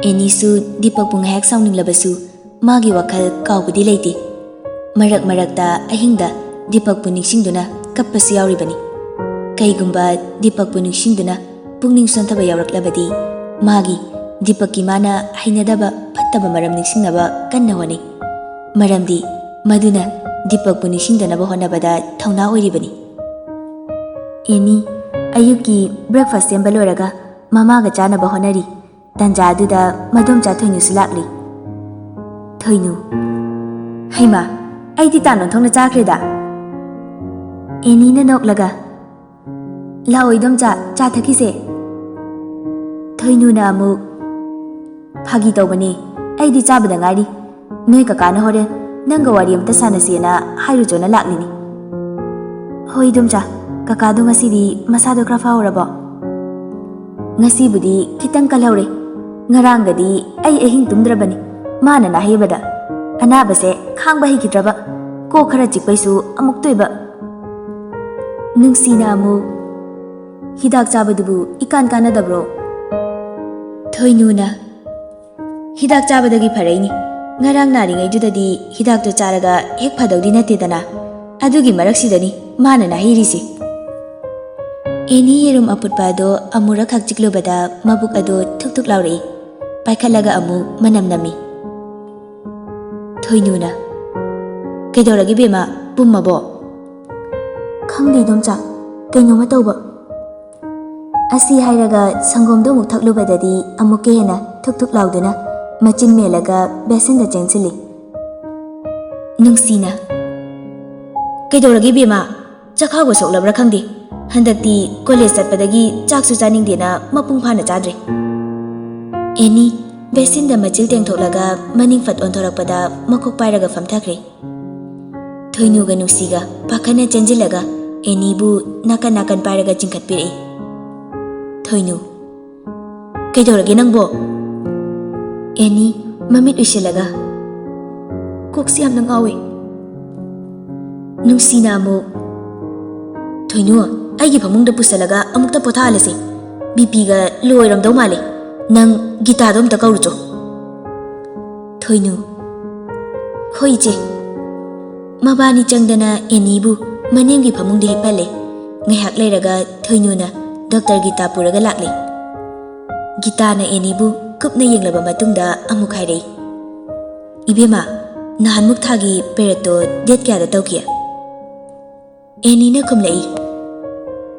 ꯑꯦꯅꯤꯁꯨ ꯗꯤꯄꯛꯄꯨ ꯉꯥꯏꯍꯥꯛ ꯁꯥꯎꯅꯤꯡꯂꯕꯁꯨ ꯃꯥꯒꯤ ꯋꯥꯈꯜ ꯀꯥꯎꯕꯗꯤ ꯂꯩꯇꯦ꯫ ꯃꯔꯛ ꯃꯔꯛꯇ ꯑꯍꯤꯡꯗ ꯗꯤꯄꯛꯄꯨ ꯅꯤꯡꯁꯤꯡꯗꯨꯅ ꯀꯞꯄꯁꯨ ꯌꯥꯎꯔꯤꯕꯅꯤ꯫ ꯀꯩꯒꯨꯝꯕ ꯗꯤꯄꯛꯄꯨ ꯅꯤꯡꯁꯤꯡꯗꯨꯅ ꯄꯨꯛꯅꯤꯡ ꯁꯣꯟꯊꯕ ꯌꯥꯎꯔꯛꯂꯕꯗꯤ ꯃꯥꯒꯤ ꯗꯤꯄꯛꯀꯤ ꯃꯥꯅ ꯍꯩꯅꯗꯕ ꯐꯠꯇꯕ ꯃꯔꯝ ꯅꯤꯡꯁꯤꯡꯅꯕ ꯀꯟꯅ ꯍꯣꯠꯅꯩ꯫ ꯃꯔꯝꯗꯤ ꯃꯗꯨꯅ ꯗꯤꯄꯛꯄꯨ ꯅꯤꯡꯁꯤꯡꯗꯅꯕ ꯍꯣꯠꯅꯕꯗ ꯊꯧꯅꯥ ꯑꯣꯏꯔꯤꯕꯅꯤ꯫ ꯑꯦꯅꯤ ꯑꯌꯨꯛꯀꯤ ꯕ꯭ꯔꯦꯛꯐꯥꯁꯠ ꯁꯦꯝꯕ ꯂꯣꯏꯔꯒ ꯃꯃꯥꯒ ꯆꯥꯅꯕ ꯍꯣꯠꯅꯔꯤ꯫ ꯇꯟꯖꯥ ꯑꯗꯨꯗ ꯃꯗꯣꯝꯆꯥ ꯊꯣꯏꯅꯨꯁꯨ ꯂꯥꯛꯂꯤ꯫ ꯊꯣꯏꯅꯨ: ꯍꯩꯃꯥ, ꯑꯩꯗꯤ ꯇꯥꯟ ꯑꯣꯟꯊꯣꯛꯅ ꯆꯥꯈ꯭ꯔꯦꯗ꯫ ꯑꯦꯅꯤꯅ ꯅꯣꯛꯂꯒ: ꯂꯥꯛꯑꯣ ꯏꯗꯣꯝꯆꯥ, ꯆꯥ ꯊꯛꯈꯤꯁꯦ꯫ ꯊꯣꯏꯅꯨꯅ ꯑꯃꯨꯛ: ꯐꯥꯒꯤ ꯇꯧꯕꯅꯦ, ꯑꯩꯗꯤ ꯆꯥꯕꯗ ꯉꯥꯏꯔꯤ꯫ ꯅꯣꯏ ꯀꯀꯥꯅ ꯍꯣꯔꯦꯟ ꯅꯪꯒ ꯋꯥꯔꯤ ꯑꯃꯇ ꯁꯥꯟꯅꯁꯦꯅ ꯍꯥꯏꯔꯨꯆꯣꯅ ꯂꯥꯛꯂꯤꯅꯤ꯫ ꯍꯣꯏ ꯏꯗꯣꯝꯆꯥ, ꯀꯀꯥꯗꯣ ꯉꯁꯤꯗꯤ ꯃꯁꯥꯗꯣ ꯈꯔ ꯐꯍꯧꯔꯕꯣ? ꯉꯁꯤꯕꯨꯗꯤ ꯈꯤꯇꯪ ꯀꯜꯍꯧꯔꯦ꯫ ꯉꯔꯥꯡꯗꯗꯤ ꯑꯩ ꯑꯍꯤꯡ ꯇꯨꯝꯗ꯭ꯔꯕꯅꯤ ꯃꯥꯅ ꯅꯥꯍꯩꯕꯗ꯫ ꯑꯅꯥꯕꯁꯦ ꯈꯥꯡꯕ ꯍꯩꯈꯤꯗ꯭ꯔꯕ, ꯀꯣꯛ ꯈꯔ ꯆꯤꯛꯄꯩꯁꯨ ꯑꯃꯨꯛ ꯇꯣꯏꯕ꯫ ꯅꯨꯡꯁꯤꯅ ꯑꯃꯨꯛ: ꯍꯤꯗꯥꯛ ꯆꯥꯕꯗꯨꯕꯨ ꯏꯀꯥꯟ ꯀꯥꯟꯅꯗꯕ꯭ꯔꯣ? ꯊꯣꯏꯅꯨꯅ: ꯍꯤꯗꯥꯛ ꯆꯥꯕꯗꯒꯤ ꯐꯔꯛꯏꯅꯤ꯫ ꯉꯔꯥꯡ ꯅꯥꯔꯤꯉꯩꯗꯨꯗꯗꯤ ꯍꯤꯗꯥꯛꯇꯣ ꯆꯥꯔꯒ ꯍꯦꯛ ꯐꯗꯧꯗꯤ ꯅꯠꯇꯦꯗꯅ, ꯑꯗꯨꯒꯤ ꯃꯔꯛꯁꯤꯗꯅꯤ ꯃꯥꯅ ꯅꯥꯍꯩꯔꯤꯁꯤ꯫ ꯑꯦꯅꯤ ꯌꯦꯔꯨꯝ ꯑꯐꯨꯠꯄ ꯑꯗꯣ ꯑꯃꯨꯔꯛꯈꯛ ꯆꯤꯛꯂꯨꯕꯗ ꯃꯕꯨꯛ ꯑꯗꯣ ꯊꯨꯛ ꯊꯨꯛ ꯂꯥꯎꯔꯛꯏ꯫ ꯄꯥꯏꯈꯠꯂꯒ ꯑꯃꯨꯛ ꯃꯅꯝ ꯅꯝꯃꯤ꯫ ꯊꯣꯏꯅꯨꯅ: ꯀꯩꯗꯧꯔꯒꯦ ꯕꯦꯝꯃ, ꯄꯨꯝꯃꯕꯣ? ꯈꯪꯗꯦ ꯏꯗꯣꯝꯆꯥ, ꯀꯩꯅꯣꯝꯃ ꯇꯧꯕ꯫ ꯑꯁꯤ ꯍꯥꯏꯔꯒ ꯁꯪꯒꯣꯝꯗꯣ ꯑꯃꯨꯛ ꯊꯛꯂꯨꯕꯗꯗꯤ ꯑꯃꯨꯛꯀ ꯍꯦꯟꯅ ꯊꯨꯛ ꯊꯨꯛ ꯂꯥꯎꯗꯨꯅ ꯃꯆꯤꯟ ꯃꯦꯜꯂꯒ ꯕꯦꯁꯤꯟꯗ ꯆꯦꯟꯁꯤꯜꯂꯤ꯫ ꯅꯨꯡꯁꯤꯅ: ꯀꯩꯗꯧꯔꯒꯦ ꯕꯦꯝꯃ, ꯆꯈꯥꯎꯒ ꯁꯣꯛꯂꯕ꯭ꯔꯥ ꯈꯪꯗꯦ꯫ ꯍꯟꯗꯛꯇꯤ ꯀꯣꯂꯦꯖ ꯆꯠꯄꯗꯒꯤ ꯆꯥꯛꯁꯨ ꯆꯥꯅꯤꯡꯗꯦꯅ ꯃꯄꯨꯡ ꯐꯥꯅ ꯆꯥꯗ꯭ꯔꯦ꯫ ꯑꯦꯅꯤ ꯕꯦꯁꯤꯟꯗ ꯃꯆꯤꯜ ꯇꯦꯡꯊꯣꯛꯂꯒ ꯃꯅꯤꯡ ꯐꯠ ꯑꯣꯟꯊꯣꯔꯛꯄꯗ ꯃꯈꯣꯛ ꯄꯥꯏꯔꯒ ꯐꯝꯊꯈ꯭ꯔꯦ꯫ ꯊꯣꯏꯅꯨꯒ ꯅꯨꯡꯁꯤꯒ ꯄꯥꯈꯠꯅ ꯆꯦꯟꯁꯤꯜꯂꯒ ꯑꯦꯅꯤꯕꯨ ꯅꯥꯀꯟ ꯅꯥꯀꯟ ꯄꯥꯏꯔꯒ ꯆꯤꯡꯈꯠꯄꯤꯔꯛꯏ꯫ ꯊꯣꯏꯅꯨ: ꯀꯩꯗꯧꯔꯒꯦ ꯅꯪꯕꯣ? ꯑꯦꯅꯤ ꯃꯃꯤꯠ ꯎꯏꯁꯤꯜꯂꯒ: ꯀꯣꯛꯁꯤ ꯌꯥꯝꯅ ꯉꯥꯎꯋꯦ꯫ ꯅꯨꯡꯁꯤꯅ ꯑꯃꯨꯛ: ꯊꯣꯏꯅꯨ, ꯑꯩꯒꯤ ꯐꯃꯨꯡꯗ ꯄꯨꯁꯜꯂꯒ ꯑꯃꯨꯛꯇ ꯄꯣꯊꯥꯍꯜꯂꯁꯤ꯫ ꯕꯤꯄꯤꯒ ꯂꯣ ꯑꯣꯏꯔꯝꯗꯧ ꯃꯥꯜꯂꯦ꯫ ꯅꯪ ꯒꯤꯇꯥꯗꯣ ꯑꯝꯇ ꯀꯧꯔꯨꯆꯣ꯫ ꯊꯣꯏꯅꯨ: ꯍꯣꯏ ꯏꯆꯦ꯫ ꯃꯕꯥꯅꯤ ꯆꯪꯗꯅ ꯑꯦꯅꯤꯕꯨ ꯃꯅꯤꯡꯒꯤ ꯐꯃꯨꯡꯗ ꯍꯤꯞꯍꯜꯂꯦ꯫ ꯉꯥꯏꯍꯥꯛ ꯂꯩꯔꯒ ꯊꯣꯏꯅꯨꯅ ꯗꯣꯛꯇꯔ ꯒꯤꯇꯥ ꯄꯨꯔꯒ ꯂꯥꯛꯂꯦ꯫ ꯒꯤꯇꯥꯅ ꯑꯦꯅꯤꯕꯨ ꯀꯨꯞꯅ ꯌꯦꯡꯂꯕ ꯃꯇꯨꯡꯗ ꯑꯃꯨꯛ ꯍꯥꯏꯔꯛꯏ: ꯏꯕꯦꯝꯃ, ꯅꯍꯥꯟꯃꯨꯛ ꯊꯥꯒꯤ ꯄꯦꯔꯦꯠꯇꯣ ꯗꯦꯠ ꯀꯌꯥꯗ ꯇꯧꯈꯤ? ꯑꯦꯅꯤꯅ ꯈꯨꯝꯂꯛꯏ: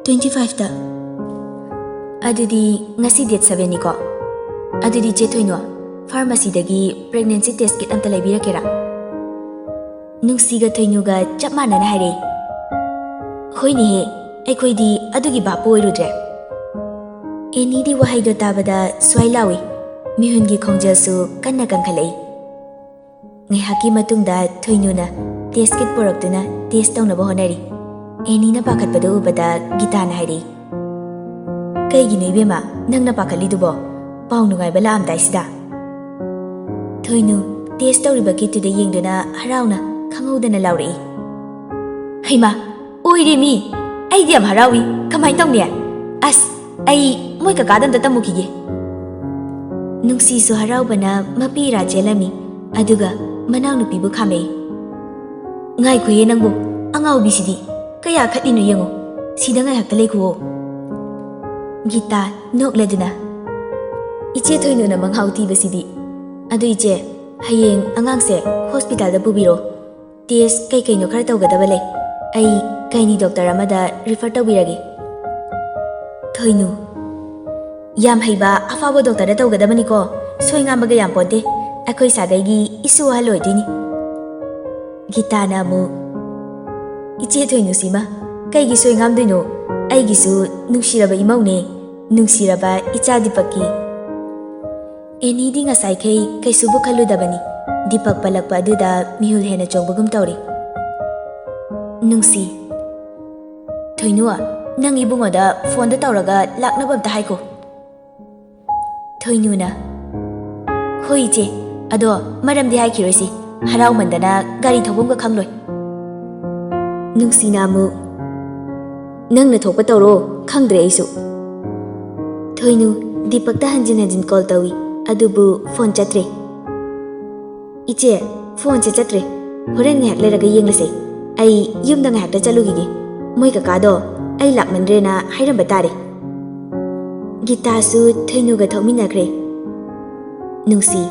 25ꯗ꯫ ꯑꯗꯨꯗꯤ ꯉꯁꯤ ꯗꯦꯠ 7ꯅꯤꯀꯣ? ꯑꯗꯨꯗꯤ ꯆꯦ ꯊꯣꯏꯅꯨ, ꯐꯥꯔꯃꯥꯁꯤꯗꯒꯤ ꯄ꯭ꯔꯦꯒꯅꯦꯟꯁꯤ ꯇꯦꯁ ꯀꯤꯠ ꯑꯝꯇ ꯂꯩꯕꯤꯔꯛꯀꯦꯔꯥ? ꯅꯨꯡꯁꯤꯒ ꯊꯣꯏꯅꯨꯒ ꯆꯞ ꯃꯥꯟꯅꯅ ꯍꯥꯏꯔꯛꯏ꯫ ꯍꯣꯏꯅꯦꯍꯦ, ꯑꯩꯈꯣꯏꯗꯤ ꯑꯗꯨꯒꯤ ꯚꯥꯞꯄꯨ ꯑꯣꯏꯔꯨꯗ꯭ꯔꯦ꯫ ꯑꯦꯅꯤꯗꯤ ꯋꯥꯍꯩꯗꯣ ꯇꯥꯕꯗ ꯁ꯭ꯋꯥꯏ ꯂꯥꯎꯏ꯫ ꯃꯤꯍꯨꯟꯒꯤ ꯈꯣꯡꯖꯦꯜꯁꯨ ꯀꯟꯅ ꯀꯟꯈꯠꯂꯛꯏ꯫ ꯉꯥꯏꯍꯥꯛꯀꯤ ꯃꯇꯨꯡꯗ ꯊꯣꯏꯅꯨꯅ ꯇꯦꯁ ꯀꯤꯠ ꯄꯨꯔꯛꯇꯨꯅ ꯇꯦꯁ ꯇꯧꯅꯕ ꯍꯣꯠꯅꯔꯤ꯫ ꯑꯦꯅꯤꯅ ꯄꯥꯈꯠꯄꯗ ꯎꯕꯗ ꯒꯤꯇꯥꯅ ꯍꯥꯏꯔꯛꯏ: ꯀꯩꯒꯤꯅꯣ ꯏꯕꯦꯝꯃ, ꯅꯪꯅ ꯄꯥꯈꯠꯂꯤꯗꯨꯕꯣ? ꯄꯥꯎ ꯅꯨꯡꯉꯥꯏꯕ ꯂꯥꯛꯑꯝꯗꯥꯏꯁꯤꯗ꯫ ꯊꯣꯏꯅꯨ ꯇꯦꯁ ꯇꯧꯔꯤꯕ ꯀꯤꯠꯇꯨꯗ ꯌꯦꯡꯗꯨꯅ ꯍꯔꯥꯎꯅ ꯈꯪꯍꯧꯗꯅ ꯂꯥꯎꯔꯛꯏ: ꯍꯩꯃꯥ, ꯑꯣꯏꯔꯦꯃꯤ! ꯑꯩꯗꯤ ꯌꯥꯝ ꯍꯔꯥꯎꯏ꯫ ꯀꯃꯥꯏꯅ ꯇꯧꯅꯤ? ꯑꯁ, ꯑꯩ ꯃꯣꯏ ꯀꯀꯥꯗ ꯑꯝꯇ ꯇꯝꯃꯨꯈꯤꯒꯦ꯫ ꯅꯨꯡꯁꯤꯁꯨ ꯍꯔꯥꯎꯕꯅ ꯃꯄꯤ ꯏꯔꯥ ꯆꯦꯜꯂꯝꯃꯤ, ꯑꯗꯨꯒ ꯃꯅꯥꯎꯅꯨꯄꯤꯕꯨ ꯈꯥꯝꯃꯛꯏ꯫ ꯉꯥꯏꯈꯣꯌꯦ ꯅꯪꯕꯨ, ꯑꯉꯥꯎꯕꯤꯁꯤꯗꯤ ꯀꯌꯥ ꯈꯠꯂꯤꯅꯣ ꯌꯦꯡꯉꯨ, ꯁꯤꯗ ꯉꯥꯏꯍꯥꯛꯇ ꯂꯩꯈꯨꯑꯣ꯫ ꯒꯤꯇꯥ ꯅꯣꯛꯂꯗꯨꯅ: ꯏꯆꯦ ꯊꯣꯏꯅꯨꯅ ꯃꯉꯥꯎ ꯊꯤꯕꯁꯤꯗꯤ꯫ ꯑꯗꯨ ꯏꯆꯦ, ꯍꯌꯦꯡ ꯑꯉꯥꯡꯁꯦ ꯍꯣꯁꯄꯤꯇꯥꯜꯗ ꯄꯨꯕꯤꯔꯣ꯫ ꯇꯦꯁ ꯀꯩꯀꯩꯅꯣ ꯈꯔ ꯇꯧꯒꯗꯕ ꯂꯩ꯫ ꯑꯩ ꯒꯥꯏꯅꯤ ꯗꯣꯛꯇꯔ ꯑꯃꯗ ꯔꯤꯐꯔ ꯇꯧꯕꯤꯔꯒꯦ꯫ ꯊꯣꯏꯅꯨ: ꯌꯥꯝ ꯍꯩꯕ ꯑꯐꯥꯎꯕ ꯗꯣꯛꯇꯔꯗ ꯇꯧꯒꯗꯕꯅꯤꯀꯣ, ꯁꯣꯏ ꯉꯥꯝꯕꯒ ꯌꯥꯝ ꯄꯣꯟꯇꯦ꯫ ꯑꯩꯈꯣꯏ ꯁꯥꯒꯩꯒꯤ ꯏꯁꯨ ꯑꯍꯜ ꯑꯣꯏꯗꯣꯏꯅꯤ꯫ ꯒꯤꯇꯥꯅ ꯑꯃꯨꯛ: ꯏꯆꯦ ꯊꯣꯏꯅꯨꯁꯤꯃ ꯀꯩꯒꯤ ꯁꯣꯏ ꯉꯥꯝꯗꯣꯏꯅꯣ? ꯑꯩꯒꯤꯁꯨ ꯅꯨꯡꯁꯤꯔꯕ ꯏꯃꯧꯅꯦ, ꯅꯨꯡꯁꯤꯔꯕ ꯏꯆꯥ ꯗꯤꯄꯛꯀꯤ꯫ ꯑꯦꯅꯤꯗꯤ ꯉꯁꯥꯏꯈꯩ ꯀꯩꯁꯨꯕꯨ ꯈꯜꯂꯨꯗꯕꯅꯤ꯫ ꯗꯤꯄꯛ ꯄꯜꯂꯛꯄ ꯑꯗꯨꯗ ꯃꯤꯍꯨꯜ ꯍꯦꯟꯅ ꯆꯣꯡꯕꯒꯨꯝ ꯇꯧꯔꯤ꯫ ꯅꯨꯡꯁꯤ: ꯊꯣꯏꯅꯨ, ꯅꯪ ꯏꯕꯨꯡꯉꯣꯗ ꯐꯣꯟꯗ ꯇꯧꯔꯒ ꯂꯥꯛꯅꯕ ꯑꯝꯇ ꯍꯥꯏꯈꯣ. ꯊꯣꯏꯅꯨꯅ ꯍꯣꯏ ꯏꯆꯦ, ꯑꯗꯣ ꯃꯔꯝꯗꯤ ꯍꯥꯏꯈꯤꯔꯣꯏꯁꯤ. ꯍꯔꯥꯎꯃꯟꯗꯅ ꯒꯥꯔꯤ ꯊꯧꯐꯝꯒ ꯈꯪꯂꯣꯏ. ꯅꯨꯡꯁꯤꯅ ꯑꯃꯨꯛ ꯅꯪꯅ ꯊꯣꯛꯄ ꯇꯧꯔꯣ, ꯈꯪꯗ꯭ꯔꯦ ꯑꯩꯁꯨ. ꯊꯣꯏꯅꯨ ꯗꯤꯄꯛꯇ ꯍꯟꯖꯤꯟ ꯍꯟꯖꯤꯟ ꯀꯣꯜ ꯇꯧꯏ, ꯑꯗꯨꯕꯨ ꯐꯣꯟ ꯆꯠꯇ꯭ꯔꯦ. ꯏꯆꯦ, ꯐꯣꯟꯁꯦ ꯆꯠꯇ꯭ꯔꯦ. ꯍꯣꯔꯦꯟ ꯉꯥꯏꯍꯥꯛ ꯂꯩꯔꯒ ꯌꯦꯡꯂꯁꯦ. ꯑꯩ ꯌꯨꯝꯗ ꯉꯥꯏꯍꯥꯛꯇ ꯆꯠꯂꯨꯈꯤꯒꯦ. ꯃꯣꯏ ꯀꯀꯥꯗꯣ ꯑꯩ ꯂꯥꯛꯃꯟꯗ꯭ꯔꯦꯅ ꯍꯥꯏꯔꯝꯕ ꯇꯥꯔꯦ. ꯒꯤꯇꯥꯁꯨ ꯊꯣꯏꯅꯨꯒ ꯊꯧꯃꯤꯟꯅꯈ꯭ꯔꯦ. ꯅꯨꯡꯁꯤ,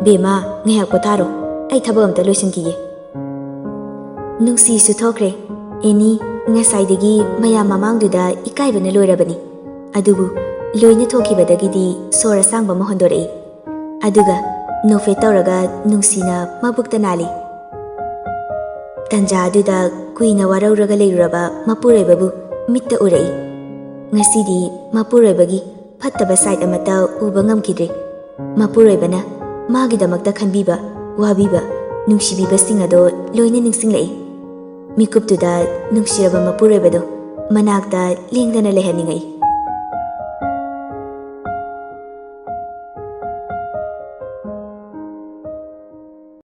ꯕꯦꯝꯃ ꯉꯥꯏꯍꯥꯛ ꯄꯣꯊꯥꯔꯣ, ꯑꯩ ꯊꯕꯛ ꯑꯝꯇ ꯂꯣꯏꯁꯤꯟꯈꯤꯒꯦ. ꯅꯨꯡꯁꯤꯁꯨ ꯊꯣꯛꯈ꯭ꯔꯦ. ꯑꯦꯅꯤ ꯉꯁꯥꯏꯗꯒꯤ ꯃꯌꯥꯝ ꯃꯃꯥꯡꯗꯨꯗ ꯏꯀꯥꯏꯕꯅ ꯂꯣꯏꯔꯕꯅꯤ. ꯑꯗꯨꯕꯨ ꯂꯣꯏꯅ ꯊꯣꯛꯈꯤꯕꯗꯒꯤꯗꯤ ꯁꯣꯔ ꯑꯁꯥꯡꯕ ꯑꯃ ꯍꯣꯟꯗꯣꯔꯛꯏ. ꯑꯗꯨꯒ ꯅꯣꯛꯐꯦꯠ ꯇꯧꯔꯒ ꯅꯨꯡꯁꯤꯅ ꯃꯕꯨꯛꯇ ꯅꯥꯜꯂꯤ. ꯇꯟꯖꯥ ꯑꯗꯨꯗ ꯀꯨꯏꯅ ꯋꯥꯔꯧꯔꯒ ꯂꯩꯔꯨꯔꯕ ꯃꯄꯨꯔꯣꯏꯕꯕꯨ ꯃꯤꯠꯇ ꯎꯔꯛꯏ. ꯉꯁꯤꯗꯤ ꯃꯄꯨꯔꯣꯏꯕꯒꯤ ꯐꯠꯇꯕ ꯁꯥꯏꯠ ꯑꯃꯠꯇ ꯎꯕ ꯉꯝꯈꯤꯗ꯭ꯔꯦ. ꯃꯄꯨꯔꯣꯏꯕꯅ ꯃꯥꯒꯤꯗꯃꯛꯇ ꯈꯟꯕꯤꯕ, ꯋꯥꯕꯤꯕ, ꯅꯨꯡꯁꯤꯕꯤꯕꯁꯤꯡ ꯑꯗꯣ ꯂꯣꯏꯅ ꯅꯤꯡꯁꯤꯡꯂꯛꯏ. ꯃꯤꯀꯨꯞꯇꯨꯗ ꯅꯨꯡꯁꯤꯔꯕ ꯃꯄꯨꯔꯣꯏꯕꯗꯣ ꯃꯅꯥꯛꯇ ꯂꯦꯡꯗꯅ ꯂꯩꯍꯟꯅꯤꯡꯉꯛꯏ.